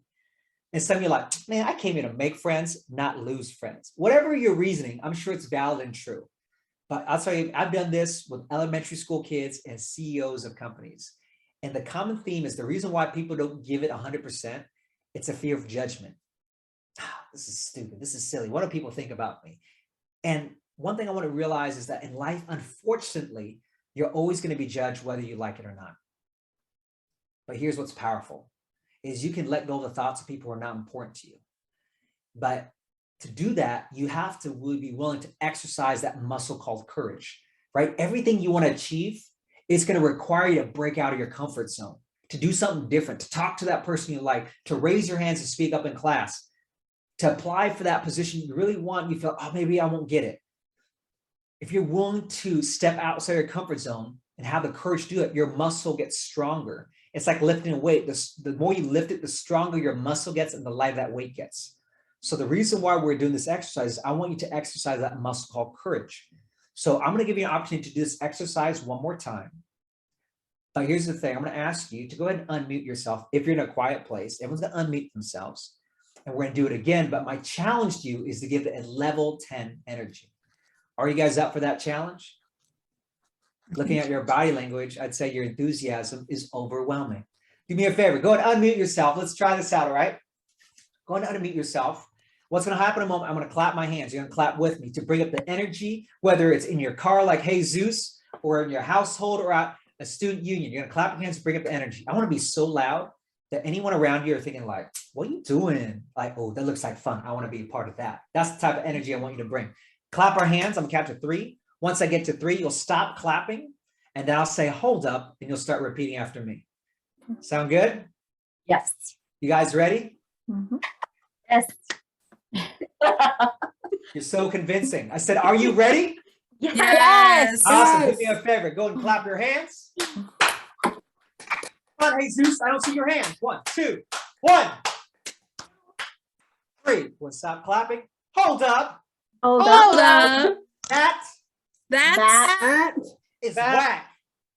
And some of you are like, man, I came here to make friends, not lose friends. Whatever your reasoning, I'm sure it's valid and true. But I'll tell you, I've done this with elementary school kids and CEOs of companies. And the common theme is the reason why people don't give it 100%, it's a fear of judgment. This is stupid. This is silly. What do people think about me? And one thing I want to realize is that in life, unfortunately, you're always going to be judged whether you like it or not. But here's what's powerful, is you can let go of the thoughts of people who are not important to you. But to do that, you have to really be willing to exercise that muscle called courage, right? Everything you want to achieve, it's going to require you to break out of your comfort zone, to do something different, to talk to that person you like, to raise your hands and speak up in class, to apply for that position you really want. You feel, oh, maybe I won't get it. If you're willing to step outside your comfort zone and have the courage to do it, your muscle gets stronger. It's like lifting a weight. The more you lift it, the stronger your muscle gets and the lighter that weight gets. So the reason why we're doing this exercise is I want you to exercise that muscle called courage. So I'm going to give you an opportunity to do this exercise one more time. But here's the thing. I'm going to ask you to go ahead and unmute yourself. If you're in a quiet place, everyone's going to unmute themselves. And we're going to do it again. But my challenge to you is to give it a level 10 energy. Are you guys up for that challenge? Looking at your body language, I'd say your enthusiasm is overwhelming. Do me a favor. Go ahead and unmute yourself. Let's try this out, all right? Go ahead and unmute yourself. What's going to happen in a moment, I'm going to clap my hands. You're going to clap with me to bring up the energy, whether it's in your car like Jesus or in your household or at a student union. You're going to clap your hands to bring up the energy. I want to be so loud that anyone around you are thinking like, what are you doing? Like, oh, that looks like fun. I want to be a part of that. That's the type of energy I want you to bring. Clap our hands. I'm going to count to 3. Once I get to 3, you'll stop clapping. And then I'll say, hold up, and you'll start repeating after me. Sound good? Yes. You guys ready? Mm-hmm. Yes. You're so convincing. I said, are you ready? Yes. Awesome. Do me a favor. Go and clap your hands. Come on, Jesus. I don't see your hands. 1, 2, 1, 3. We'll stop clapping. Hold up. Hold up. That That is whack.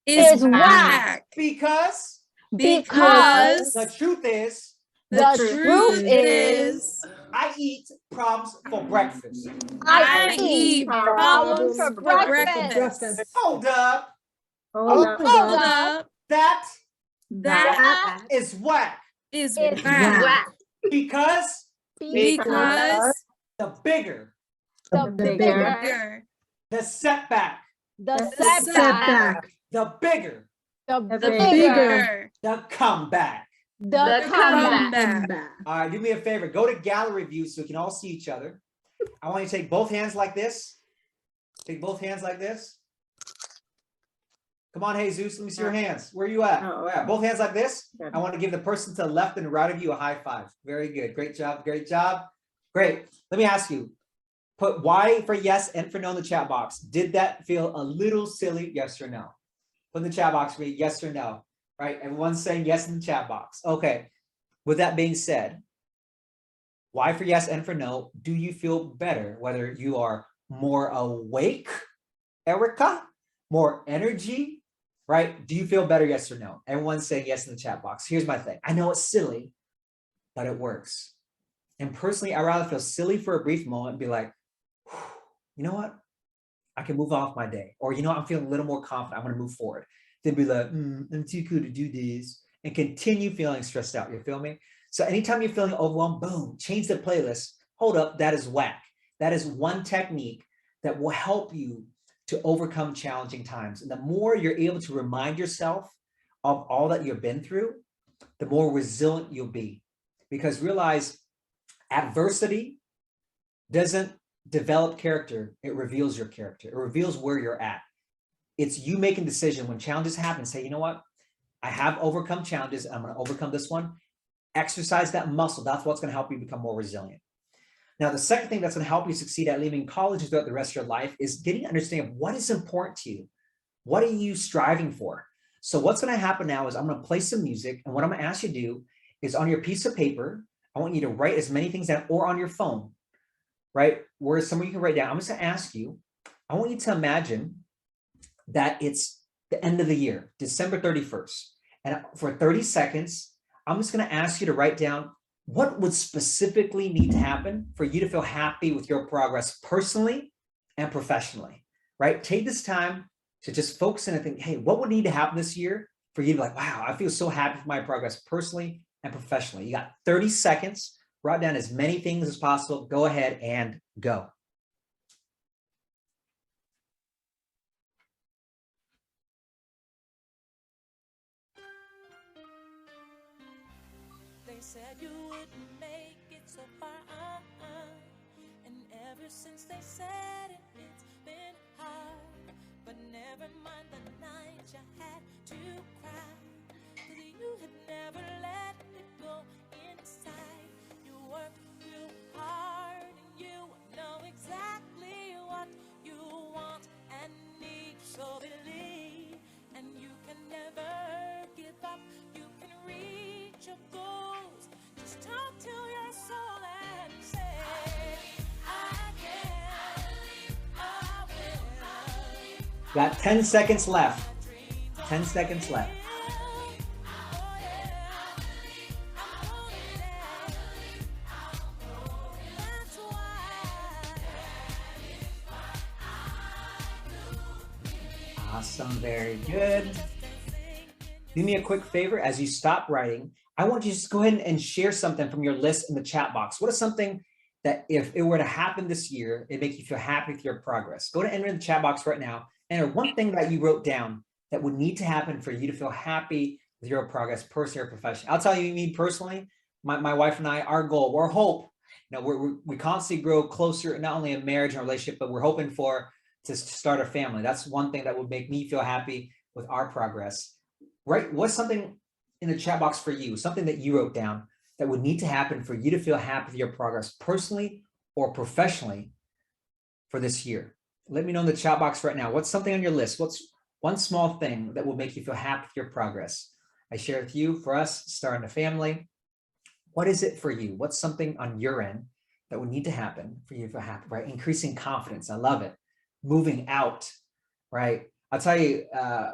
is whack. Because Because the truth is, the truth is, I eat problems for breakfast. I eat problems for breakfast. Hold up. Hold up. That That is whack. is whack. Because Because the bigger the bigger the setback, the Setback. the bigger the bigger the comeback. the comeback. All right, do me a favor. Go to gallery view so we can all see each other. I want you to take both hands like this. Take both hands like this. Come on, Jesus. Let me see your hands. Where are you at? Oh, Yeah, both hands like this. I want to give the person to the left and right of you a high five. Very good. Great job. Great job. Great. Let me ask you. Put Y for yes and for no in the chat box. Did that feel a little silly? Yes or no? Put in the chat box for me, yes or no. Right? Everyone's saying yes in the chat box. Okay. With that being said, Y for yes and for no, do you feel better? Whether you are more awake, Erica, more energy, right? Do you feel better, yes or no? Everyone's saying yes in the chat box. Here's my thing. I know it's silly, but it works. And personally, I'd rather feel silly for a brief moment and be like, you know what? I can move on with my day. Or, you know, I'm feeling a little more confident. I'm going to move forward. Then be like, I'm too cool to do this. And continue feeling stressed out. You feel me? So anytime you're feeling overwhelmed, boom, change the playlist. Hold up, that is whack. That is one technique that will help you to overcome challenging times. And the more you're able to remind yourself of all that you've been through, the more resilient you'll be. Because realize adversity doesn't develop character, it reveals your character. It reveals where you're at. It's you making a decision when challenges happen. Say, you know what? I have overcome challenges. I'm going to overcome this one. Exercise that muscle. That's what's going to help you become more resilient. Now, the second thing that's going to help you succeed at leaving college and throughout the rest of your life is getting an understanding of what is important to you. What are you striving for? So what's going to happen now is I'm going to play some music. And what I'm going to ask you to do is on your piece of paper, I want you to write as many things down or on your phone. Right? Where somewhere you can write down. I'm just going to ask you, I want you to imagine that it's the end of the year, December 31st. And for 30 seconds, I'm just going to ask you to write down what would specifically need to happen for you to feel happy with your progress personally and professionally, right? Take this time to just focus in and think, hey, what would need to happen this year for you to be like, wow, I feel so happy with my progress personally and professionally. You got 30 seconds. Write down as many things as possible. Go ahead and go. They said you wouldn't make it so far. ever since they said it, it's been hard. But never mind the night you had to cry, 'cause you had never let it go inside. You worked real hard and you know exactly what you want and need. So believe, and you can never give up. You can reach your goals. Just talk to your soul and say, I can, I will. Got 10 seconds left. 10 seconds left. Awesome, very good. Do me a quick favor as you stop writing. I want you to just go ahead and share something from your list in the chat box. What is something that if it were to happen this year, it'd make you feel happy with your progress? Go to enter in the chat box right now. Enter one thing that you wrote down that would need to happen for you to feel happy with your progress, personally or professionally. I'll tell you, me personally, my wife and I, our goal, our hope, we constantly grow closer, not only in marriage and relationship, but we're hoping to start a family. That's one thing that would make me feel happy with our progress. Right? What's something in the chat box for you, something that you wrote down that would need to happen for you to feel happy with your progress personally or professionally for this year? Let me know in the chat box right now. What's something on your list? What's one small thing that will make you feel happy with your progress? I share with you, for us, starting a family. What is it for you? What's something on your end that would need to happen for you to feel happy, right? Increasing confidence. I love it. Moving out, right? I'll tell you,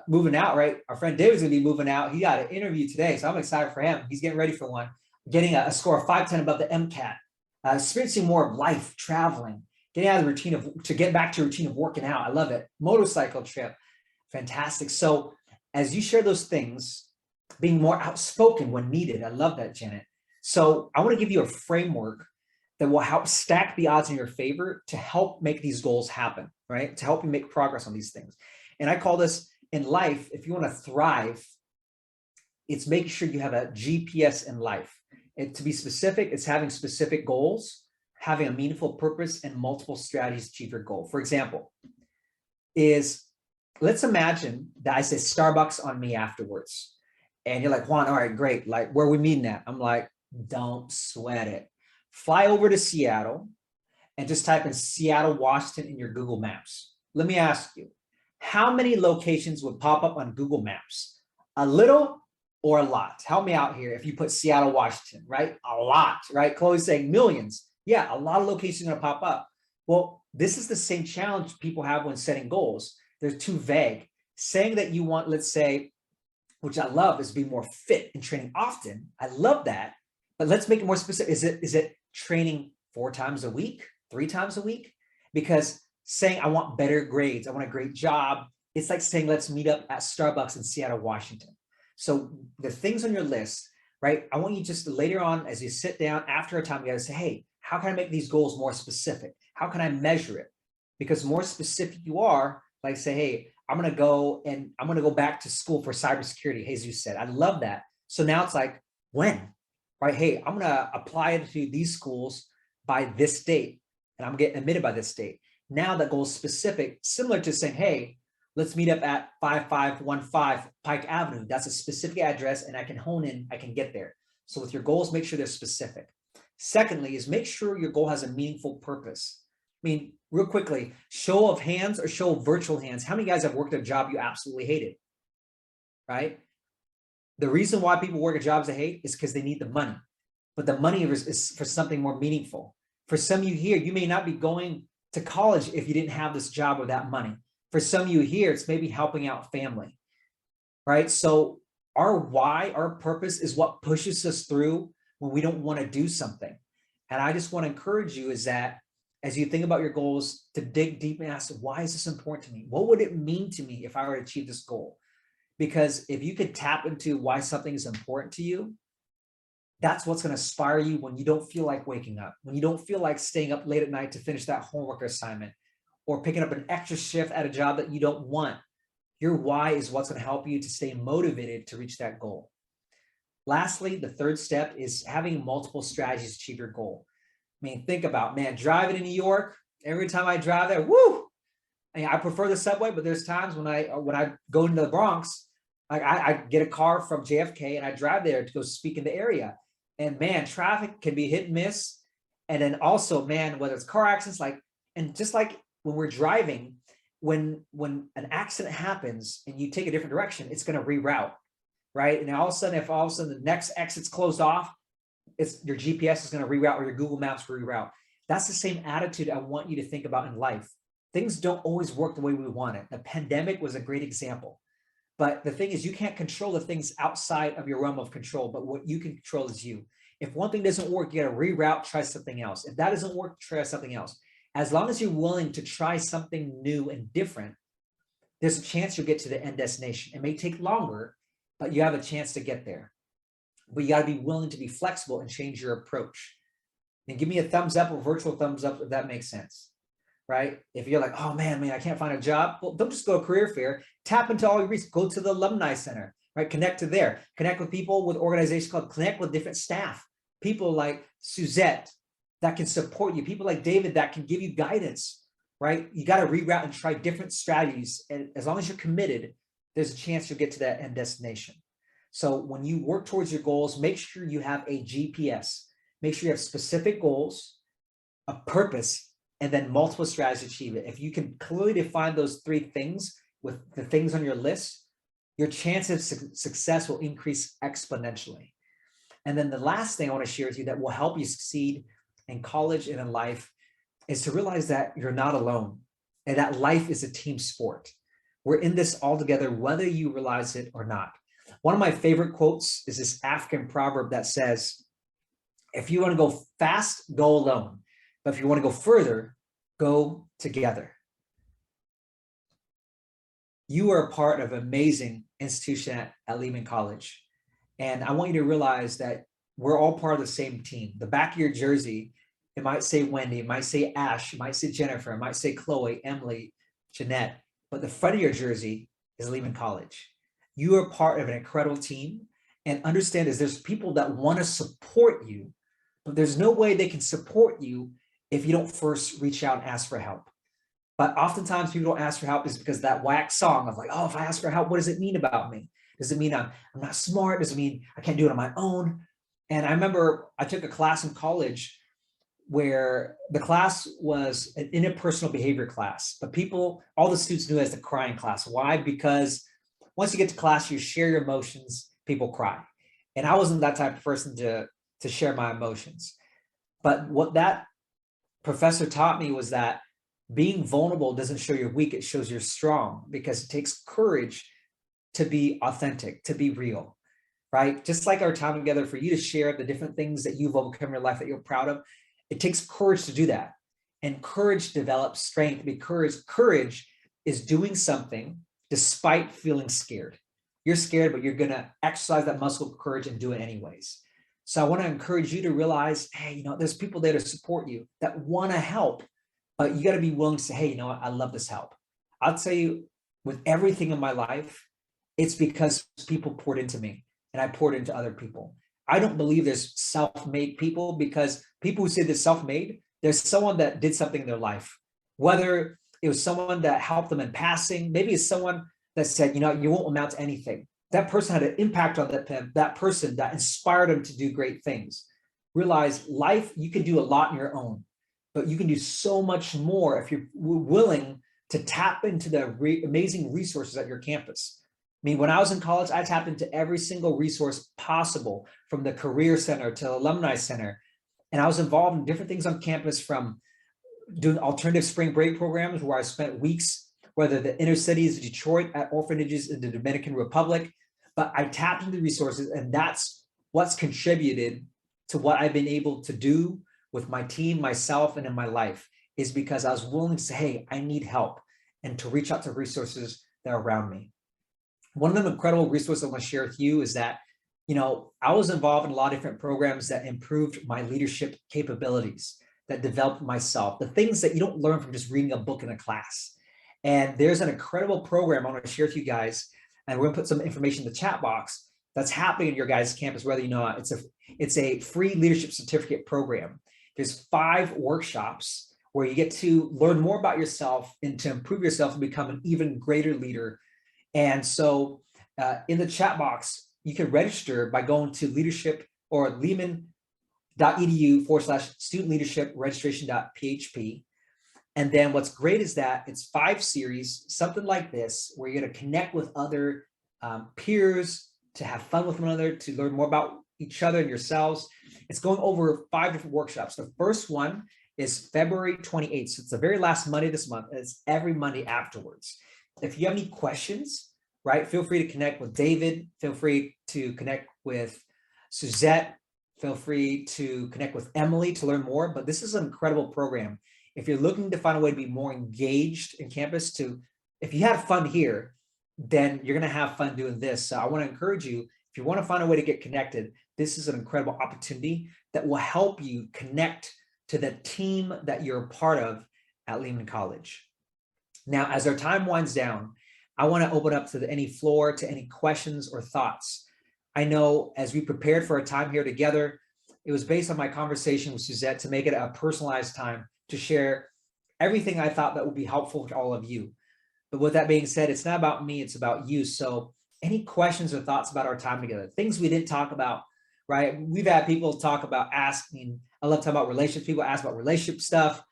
moving out, right? Our friend David's gonna be moving out. He got an interview today, so I'm excited for him. He's getting ready for one. Getting a score of 510 above the MCAT, experiencing more of life, traveling, getting out of the routine to get back to a routine of working out. I love it. Motorcycle trip, fantastic. So as you share those things, being more outspoken when needed. I love that, Janet. So I want to give you a framework that will help stack the odds in your favor to help make these goals happen, right? To help you make progress on these things. And I call this, in life, if you want to thrive, it's making sure you have a GPS in life. And to be specific, it's having specific goals, having a meaningful purpose, and multiple strategies to achieve your goal. For example, let's imagine that I say Starbucks on me afterwards. And you're like, Juan, all right, great. Like, where are we meeting at? I'm like, don't sweat it. Fly over to Seattle and just type in Seattle, Washington in your Google Maps. Let me ask you, how many locations would pop up on Google Maps? A little or a lot? Help me out here if you put Seattle, Washington, right? A lot, right? Chloe's saying millions. Yeah, a lot of locations are gonna pop up. Well, this is the same challenge people have when setting goals. They're too vague. Saying that you want, let's say, which I love, is be more fit and training often. I love that, but let's make it more specific. Is it training 4 times a week, 3 times a week? Because saying I want better grades, I want a great job, it's like saying let's meet up at Starbucks in Seattle, Washington. So the things on your list, right? I want you just to, later on, as you sit down after a time, you gotta say, hey, how can I make these goals more specific? How can I measure it? Because the more specific you are, like say, hey, I'm gonna go back to school for cybersecurity, Jesus said. I love that. So now it's like, when? Right? Hey, I'm gonna apply to these schools by this date, and I'm getting admitted by this date. Now that goal is specific, similar to saying, hey, let's meet up at 5515 Pike Avenue. That's a specific address, and I can hone in, I can get there. So with your goals, make sure they're specific. Secondly, is make sure your goal has a meaningful purpose. I mean, real quickly, show of hands or show of virtual hands. How many guys have worked a job you absolutely hated, right? The reason why people work at jobs they hate is because they need the money, but the money is for something more meaningful. For some of you here, you may not be going to college if you didn't have this job or that money. For some of you here, it's maybe helping out family, right? So our why, our purpose is what pushes us through when we don't want to do something. And I just want to encourage you is that as you think about your goals, to dig deep and ask, why is this important to me? What would it mean to me if I were to achieve this goal? Because if you could tap into why something is important to you, that's what's going to inspire you when you don't feel like waking up, when you don't feel like staying up late at night to finish that homework assignment, or picking up an extra shift at a job that you don't want. Your why is what's going to help you to stay motivated to reach that goal. Lastly, the third step is having multiple strategies to achieve your goal. I mean, think about, man, driving to New York, Every time I drive there, woo! I prefer the subway, but there's times when I go into the Bronx, I get a car from JFK and I drive there to go speak in the area. And man, traffic can be hit and miss. And then also, man, whether it's car accidents, and just like when we're driving, when an accident happens and you take a different direction, it's going to reroute, right? And if all of a sudden the next exit's closed off, it's your GPS is going to reroute or your Google Maps reroute. That's the same attitude I want you to think about in life. Things don't always work the way we want it. The pandemic was a great example. But the thing is, you can't control the things outside of your realm of control, but what you can control is you. If one thing doesn't work, you got to reroute, try something else. If that doesn't work, try something else. As long as you're willing to try something new and different, there's a chance you'll get to the end destination. It may take longer, but you have a chance to get there. But you got to be willing to be flexible and change your approach. And give me a thumbs up or virtual thumbs up if that makes sense. Right? If you're like, oh man, I can't find a job. Well, don't just go to career fair. Tap into all your research. Go to the alumni center, right? Connect to there. Connect with people with organizations called Connect with different staff. People like Suzette that can support you. People like David that can give you guidance, right? You got to reroute and try different strategies. And as long as you're committed, there's a chance you'll get to that end destination. So when you work towards your goals, make sure you have a GPS. Make sure you have specific goals, a purpose, and then multiple strategies to achieve it. If you can clearly define those three things with the things on your list, your chance of success will increase exponentially. And then the last thing I want to share with you that will help you succeed in college and in life is to realize that you're not alone and that life is a team sport. We're in this all together, whether you realize it or not. One of my favorite quotes is this African proverb that says, if you want to go fast, go alone. But if you want to go further, go together. You are a part of an amazing institution at Lehman College. And I want you to realize that we're all part of the same team. The back of your jersey, it might say Wendy, it might say Ash, it might say Jennifer, it might say Chloe, Emily, Jeanette, but the front of your jersey is Lehman College. You are part of an incredible team, and understand is there's people that want to support you, but there's no way they can support you if you don't first reach out and ask for help. But oftentimes people don't ask for help is because that whack song of like, oh, if I ask for help, what does it mean about me? Does it mean I'm not smart? Does it mean I can't do it on my own? And I remember I took a class in college where the class was an interpersonal behavior class, but all the students knew it as the crying class. Why? Because once you get to class, you share your emotions, people cry. And I wasn't that type of person to share my emotions. But what that professor taught me was that being vulnerable doesn't show you're weak, it shows you're strong, because it takes courage to be authentic, to be real, right? Just like our time together, for you to share the different things that you've overcome in your life that you're proud of, it takes courage to do that. And courage develops strength, because courage is doing something despite feeling scared. You're scared, but you're gonna exercise that muscle of courage and do it anyways. So I want to encourage you to realize, hey, there's people there to support you that want to help, but you got to be willing to say, hey, what? I love this help. I'll tell you, with everything in my life, it's because people poured into me and I poured into other people. I don't believe there's self-made people, because people who say they're self-made, there's someone that did something in their life, whether it was someone that helped them in passing, maybe it's someone that said, you won't amount to anything. That person had an impact on that person that inspired them to do great things. Realize life, you can do a lot on your own, but you can do so much more if you're willing to tap into the amazing resources at your campus. I mean, when I was in college, I tapped into every single resource possible, from the Career Center to the Alumni Center. And I was involved in different things on campus, from doing alternative spring break programs where I spent weeks, whether the inner cities of Detroit, at orphanages in the Dominican Republic. But I tapped into the resources, and that's what's contributed to what I've been able to do with my team, myself, and in my life, is because I was willing to say, hey, I need help, and to reach out to resources that are around me. One of the incredible resources I want to share with you is that, I was involved in a lot of different programs that improved my leadership capabilities, that developed myself, the things that you don't learn from just reading a book in a class. And there's an incredible program I want to share with you guys, and we're going to put some information in the chat box that's happening in your guys' campus, whether you know it. It's a free leadership certificate program. There's 5 workshops where you get to learn more about yourself and to improve yourself and become an even greater leader. And so in the chat box, you can register by going to leadership or lehman.edu/student leadership registration.php. And then what's great is that it's 5 series, something like this, where you're going to connect with other peers, to have fun with one another, to learn more about each other and yourselves. It's going over 5 different workshops. The first one is February 28th. So it's the very last Monday this month. And it's every Monday afterwards. If you have any questions, right, feel free to connect with David. Feel free to connect with Suzette. Feel free to connect with Emily to learn more. But this is an incredible program. If you're looking to find a way to be more engaged in campus, if you had fun here, then you're going to have fun doing this. So I want to encourage you, if you want to find a way to get connected, this is an incredible opportunity that will help you connect to the team that you're a part of at Lehman College. Now, as our time winds down, I want to open up to any questions or thoughts. I know as we prepared for our time here together, it was based on my conversation with Suzette to make it a personalized time to share everything I thought that would be helpful to all of you. But with that being said, it's not about me, it's about you. So any questions or thoughts about our time together, things we didn't talk about, right? We've had people talk about asking, I love talking about relationships. People ask about relationship stuff.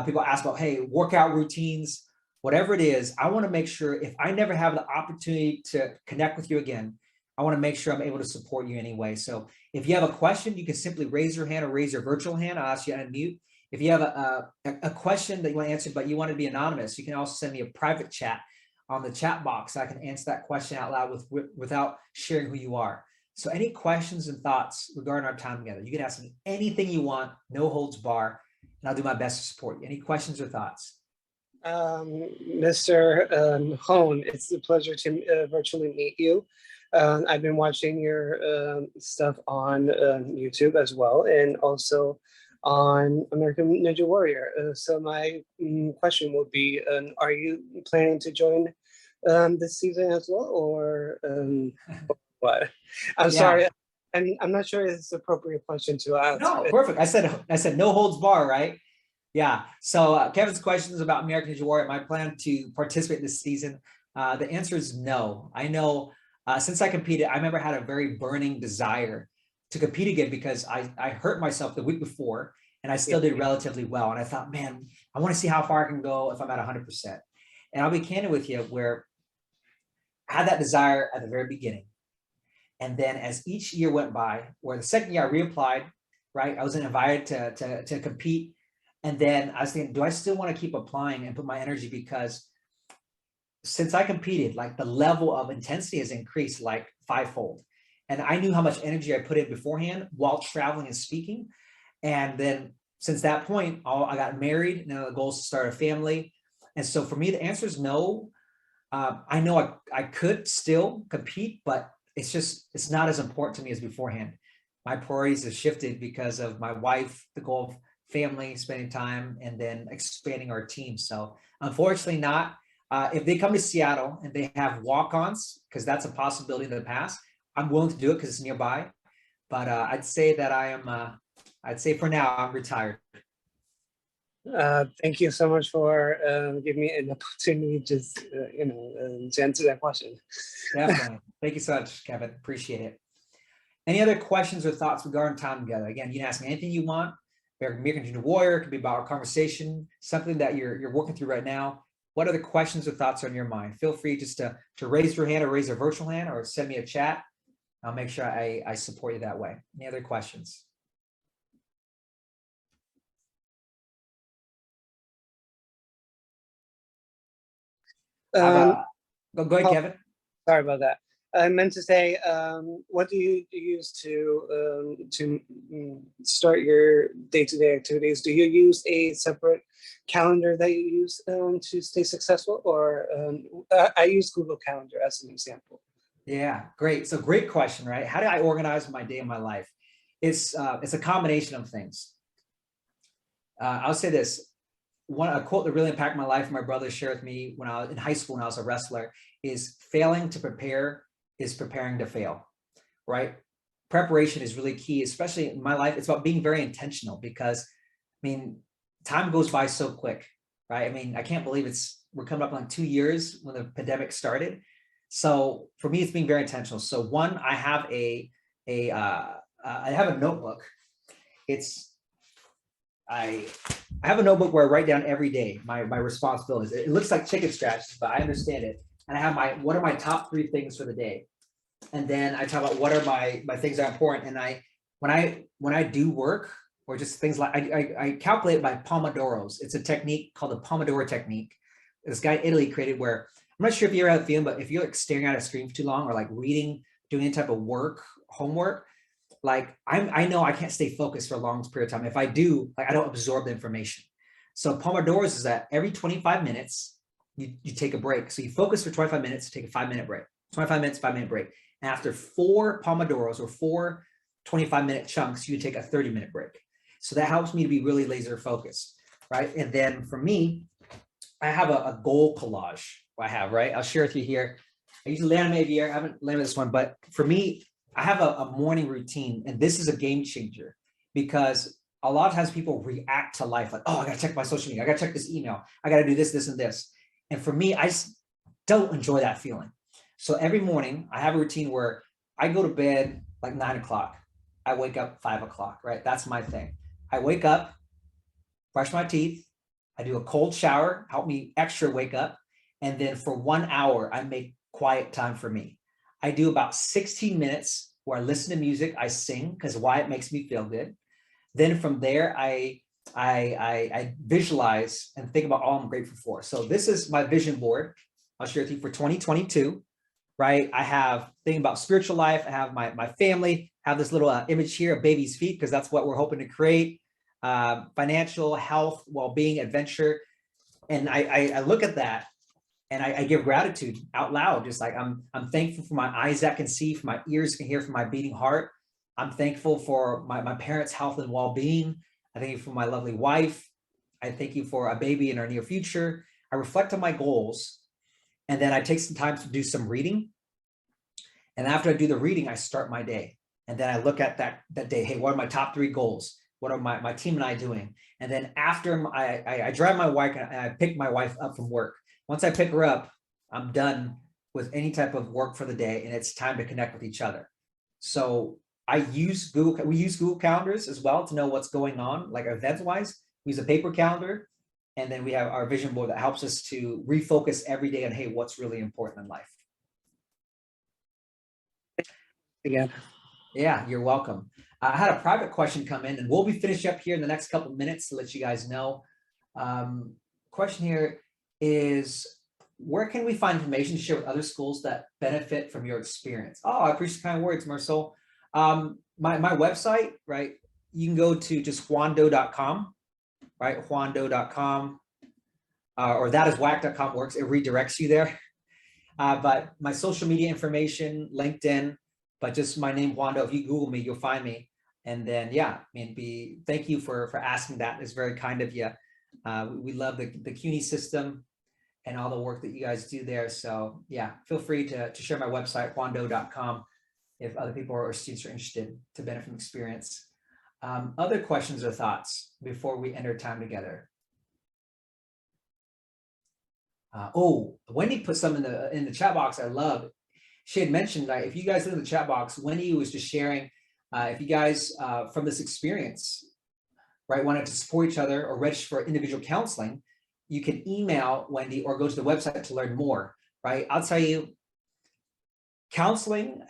People ask about, hey, workout routines, whatever it is. I want to make sure if I never have the opportunity to connect with you again, I want to make sure I'm able to support you anyway. So if you have a question, you can simply raise your hand or raise your virtual hand. I'll ask you to unmute. If you have a question that you want to answer, but you want to be anonymous, you can also send me a private chat on the chat box. I can answer that question out loud without sharing who you are. So any questions and thoughts regarding our time together, you can ask me anything you want, no holds bar, and I'll do my best to support you. Any questions or thoughts? Mr. Hoan, it's a pleasure to virtually meet you. I've been watching your stuff on YouTube as well, and also on American Ninja Warrior. So my question would be, are you planning to join this season as well, or what? I'm sorry, I'm not sure it's an appropriate question to ask. No, perfect. I said no holds bar, right? Yeah. So Kevin's question is about American Ninja Warrior. My plan to participate this season. The answer is no. I know since I competed, I remember had a very burning desire to compete again because I hurt myself the week before and I still did relatively well. And I thought, man, I want to see how far I can go if I'm at 100%. And I'll be candid with you, where I had that desire at the very beginning. And then as each year went by, where the second year I reapplied, right? I was invited to compete. And then I was thinking, do I still want to keep applying and put my energy? Because since I competed, like the level of intensity has increased like 5-fold. And I knew how much energy I put in beforehand while traveling and speaking. And then since that point, I got married. Now the goal is to start a family. And so for me, the answer is no. I know I could still compete, but it's not as important to me as beforehand. My priorities have shifted because of my wife, the goal of family, spending time, and then expanding our team. So unfortunately not. If they come to Seattle and they have walk-ons, because that's a possibility in the past, I'm willing to do it because it's nearby. But I'd say that I'd say for now, I'm retired. Thank you so much for giving me an opportunity to answer that question. Definitely. Thank you so much, Kevin. Appreciate it. Any other questions or thoughts regarding time together? Again, you can ask me anything you want. American Ninja Warrior, it could be about our conversation, something that you're working through right now. What other questions or thoughts are in your mind? Feel free just to raise your hand or raise a virtual hand or send me a chat. I'll make sure I support you that way. Any other questions? Go ahead, Kevin. Sorry about that. I meant to say, what do you use to start your day-to-day activities? Do you use a separate calendar that you use to stay successful, or I use Google Calendar as an example? Yeah, great. So great question, right? How do I organize my day and my life? It's a combination of things. I'll say this. A quote that really impacted my life, my brother shared with me when I was in high school, when I was a wrestler, is failing to prepare is preparing to fail, right? Preparation is really key, especially in my life. It's about being very intentional because, I mean, time goes by so quick, right? I mean, I can't believe we're coming up on 2 years when the pandemic started. So for me, it's being very intentional. So one, I have I have a notebook. I have a notebook where I write down every day my responsibilities. It looks like chicken scratch, but I understand it. And I have what are my top 3 things for the day? And then I talk about what are my things that are important. And when I do work or just things like I calculate by Pomodoros. It's a technique called the Pomodoro Technique. This guy in Italy created where I'm not sure if you ever had a feeling, but if you're like staring at a screen for too long or like reading, doing any type of homework, like I know I can't stay focused for a long period of time. If I do, like I don't absorb the information. So Pomodoros is that every 25 minutes, you take a break. So you focus for 25 minutes, take a 5-minute break, 25 minutes, 5-minute break. And after 4 Pomodoros or 4 25-minute chunks, you take a 30-minute break. So that helps me to be really laser focused, right? And then for me, I have a goal collage right? I'll share with you here. I usually laminate here. I haven't laminated this one, but for me, I have a morning routine, and this is a game changer because a lot of times people react to life like, oh, I gotta check my social media. I gotta check this email. I gotta do this, this, and this. And for me, I just don't enjoy that feeling. So every morning I have a routine where I go to bed like 9 o'clock. I wake up 5 o'clock, right? That's my thing. I wake up, brush my teeth. I do a cold shower, help me extra wake up. And then for 1 hour, I make quiet time for me. I do about 16 minutes where I listen to music, I sing because why it makes me feel good. Then from there, I visualize and think about all I'm grateful for. So this is my vision board. I'll share with you for 2022, right? I have thinking about spiritual life. I have my family, have this little image here of baby's feet because that's what we're hoping to create. Financial, health, well-being, adventure. And I look at that and I give gratitude out loud. Just like I'm thankful for my eyes that can see, for my ears can hear, for my beating heart. I'm thankful for my parents' health and well-being. I thank you for my lovely wife. I thank you for a baby in our near future. I reflect on my goals. And then I take some time to do some reading. And after I do the reading, I start my day. And then I look at that day. Hey, what are my top 3 goals? What are my team and I doing? And then after I drive my wife and I pick my wife up from work. Once I pick her up, I'm done with any type of work for the day and it's time to connect with each other. So we use Google calendars as well to know what's going on, like events wise. We use a paper calendar. And then we have our vision board that helps us to refocus every day on, hey, what's really important in life. Again. Yeah, you're welcome. I had a private question come in and we'll be finishing up here in the next couple of minutes to let you guys know. Question here is, where can we find information to share with other schools that benefit from your experience? Oh, I appreciate the kind words, Marcel. My website, right? You can go to just hoando.com, right? hoando.com, or thatiswhack.com works. It redirects you there. But my social media information, LinkedIn, but just my name, Hoan Do. If you Google me, you'll find me. And then, yeah, I mean, thank you for asking that. It's very kind of you. We love the CUNY system and all the work that you guys do there. So yeah, feel free to share my website, hoando.com, if other people or students are interested to benefit from experience. Other questions or thoughts before we end our time together? Oh, Wendy put some in the chat box. I love. She had mentioned that if you guys look in the chat box, Wendy was just sharing, if you guys from this experience, right, wanted to support each other or register for individual counseling, you can email Wendy or go to the website to learn more, right? I'll tell you, counseling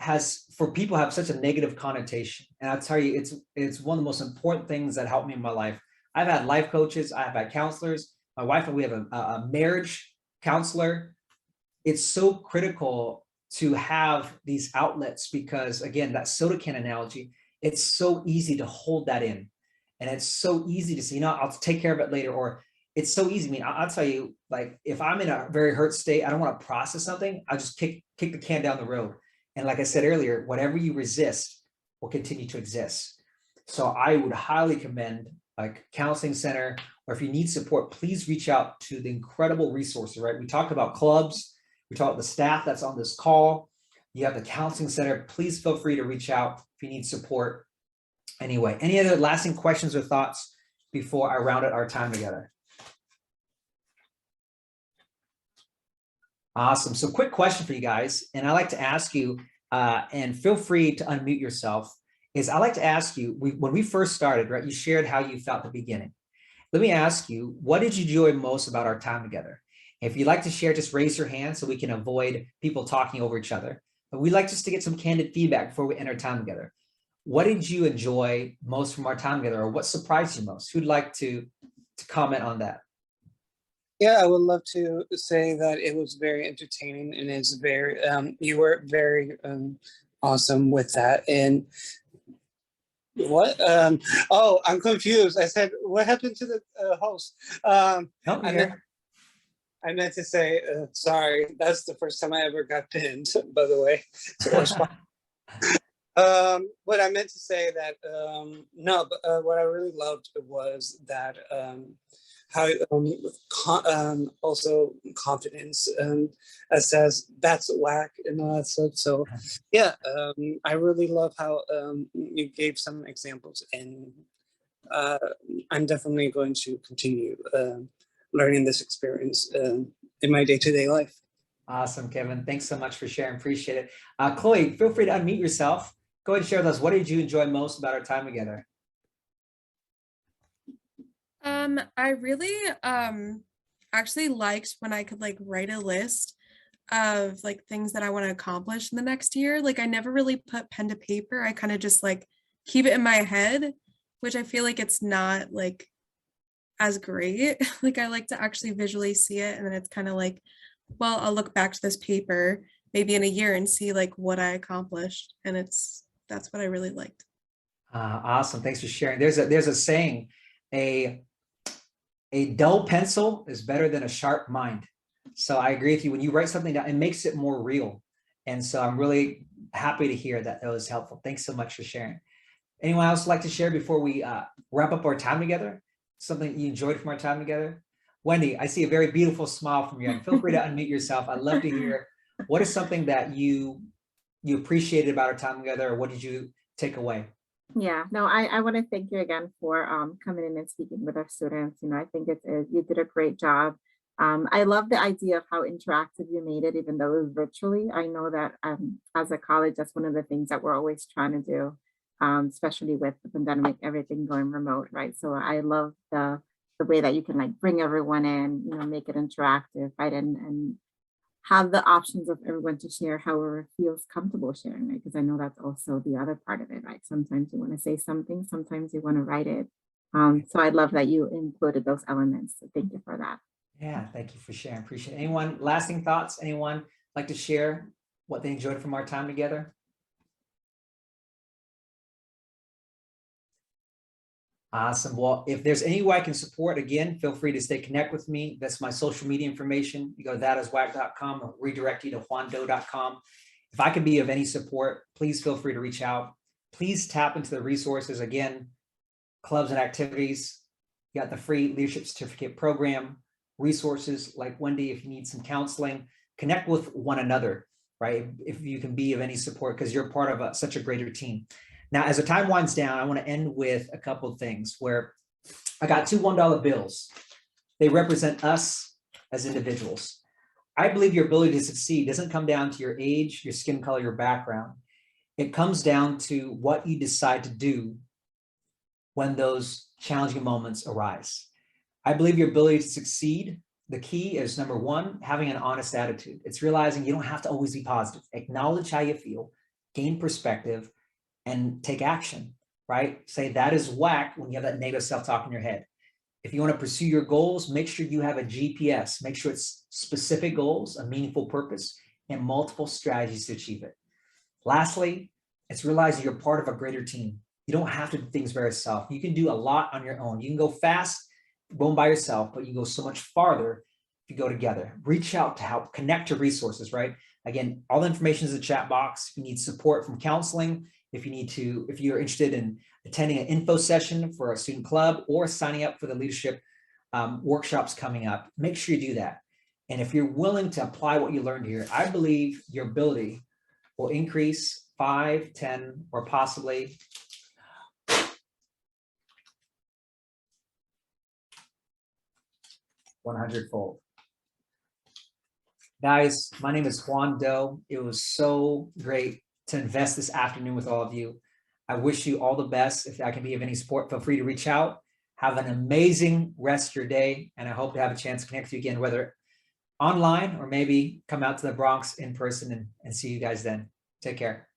for people have such a negative connotation. And I'll tell you, it's one of the most important things that helped me in my life. I've had life coaches, I've had counselors. My wife and we have a marriage counselor. It's so critical to have these outlets because, again, that soda can analogy, it's so easy to hold that in. And it's so easy to say, I'll take care of it later. Or it's so easy. I mean, I'll tell you, like, if I'm in a very hurt state, I don't want to process something, I'll just kick the can down the road. And like I said earlier, whatever you resist will continue to exist. So I would highly commend like counseling center, or if you need support, please reach out to the incredible resources, right? We talked about clubs. We talked about the staff that's on this call. You have the counseling center. Please feel free to reach out if you need support. Anyway, any other lasting questions or thoughts before I rounded our time together? Awesome. So quick question for you guys, and I like to ask you, and feel free to unmute yourself, is I like to ask you, when we first started, right, you shared how you felt at the beginning. Let me ask you, what did you enjoy most about our time together? If you'd like to share, just raise your hand so we can avoid people talking over each other. But we'd like just to get some candid feedback before we end our time together. What did you enjoy most from our time together, or what surprised you most? Who'd like to comment on that? Yeah, I would love to say that it was very entertaining, and it's very, you were very awesome with that. And what? Oh, I'm confused. I said, what happened to the host? I meant to say, sorry, that's the first time I ever got pinned, by the way. But I meant to say that, no, but what I really loved was that how also confidence says that's whack and all that stuff. So yeah, I really love how you gave some examples, and I'm definitely going to continue learning this experience in my day-to-day life. Awesome, Kevin. Thanks so much for sharing. Appreciate it. Chloe, feel free to unmute yourself. Go ahead and share with us. What did you enjoy most about our time together? I really actually liked when I could like write a list of like things that I want to accomplish in the next year. Like I never really put pen to paper. I kind of just like keep it in my head, which I feel like it's not like as great. Like I like to actually visually see it, and then it's kind of like, well, I'll look back to this paper maybe in a year and see like what I accomplished, and that's what I really liked. Awesome. Thanks for sharing. There's a saying, a dull pencil is better than a sharp mind. So I agree with you. When you write something down, it makes it more real. And so I'm really happy to hear that was helpful. Thanks so much for sharing. Anyone else like to share before we wrap up our time together? Something you enjoyed from our time together? Wendy, I see a very beautiful smile from you. And feel free to unmute yourself. I'd love to hear, what is something that you appreciated about our time together, or what did you take away? Yeah, no, I want to thank you again for coming in and speaking with our students. You know, I think you did a great job. I love the idea of how interactive you made it, even though it was virtually. I know that as a college, that's one of the things that we're always trying to do, especially with the pandemic, everything going remote, right? So I love the way that you can like bring everyone in, you know, make it interactive, right? And have the options of everyone to share however feels comfortable sharing, right? Because I know that's also the other part of it, right? Sometimes you want to say something, sometimes you want to write it. So I love that you included those elements. So thank you for that. Yeah, thank you for sharing. Appreciate it. Anyone lasting thoughts? Anyone like to share what they enjoyed from our time together? Awesome. Well, if there's any way I can support, again, feel free to stay connect with me. That's my social media information. You go to thatiswhack.com or redirect you to hoando.com. If I can be of any support, please feel free to reach out. Please tap into the resources. Again, clubs and activities. You got the free leadership certificate program, resources like Wendy, if you need some counseling, connect with one another, right? If you can be of any support, because you're part of such a greater team. Now, as the time winds down, I want to end with a couple of things where I got two $1 bills. They represent us as individuals. I believe your ability to succeed doesn't come down to your age, your skin color, your background. It comes down to what you decide to do when those challenging moments arise. I believe your ability to succeed, the key is number one, having an honest attitude. It's realizing you don't have to always be positive. Acknowledge how you feel, gain perspective, and take action, right? Say that is whack when you have that negative self-talk in your head. If you want to pursue your goals, make sure you have a GPS. Make sure it's specific goals, a meaningful purpose, and multiple strategies to achieve it. Lastly, it's realizing you're part of a greater team. You don't have to do things by yourself. You can do a lot on your own. You can go fast, going by yourself, but you go so much farther if you go together. Reach out to help, connect to resources, right? Again, all the information is in the chat box. If you need support from counseling, if you're interested in attending an info session for a student club or signing up for the leadership workshops coming up, make sure you do that. And if you're willing to apply what you learned here, I believe your ability will increase 5, 10, or possibly 100-fold. Guys, my name is Hoan Do. It was so great to invest this afternoon with all of you. I wish you all the best. If I can be of any support, feel free to reach out. Have an amazing rest of your day. And I hope to have a chance to connect with you again, whether online or maybe come out to the Bronx in person and see you guys then. Take care.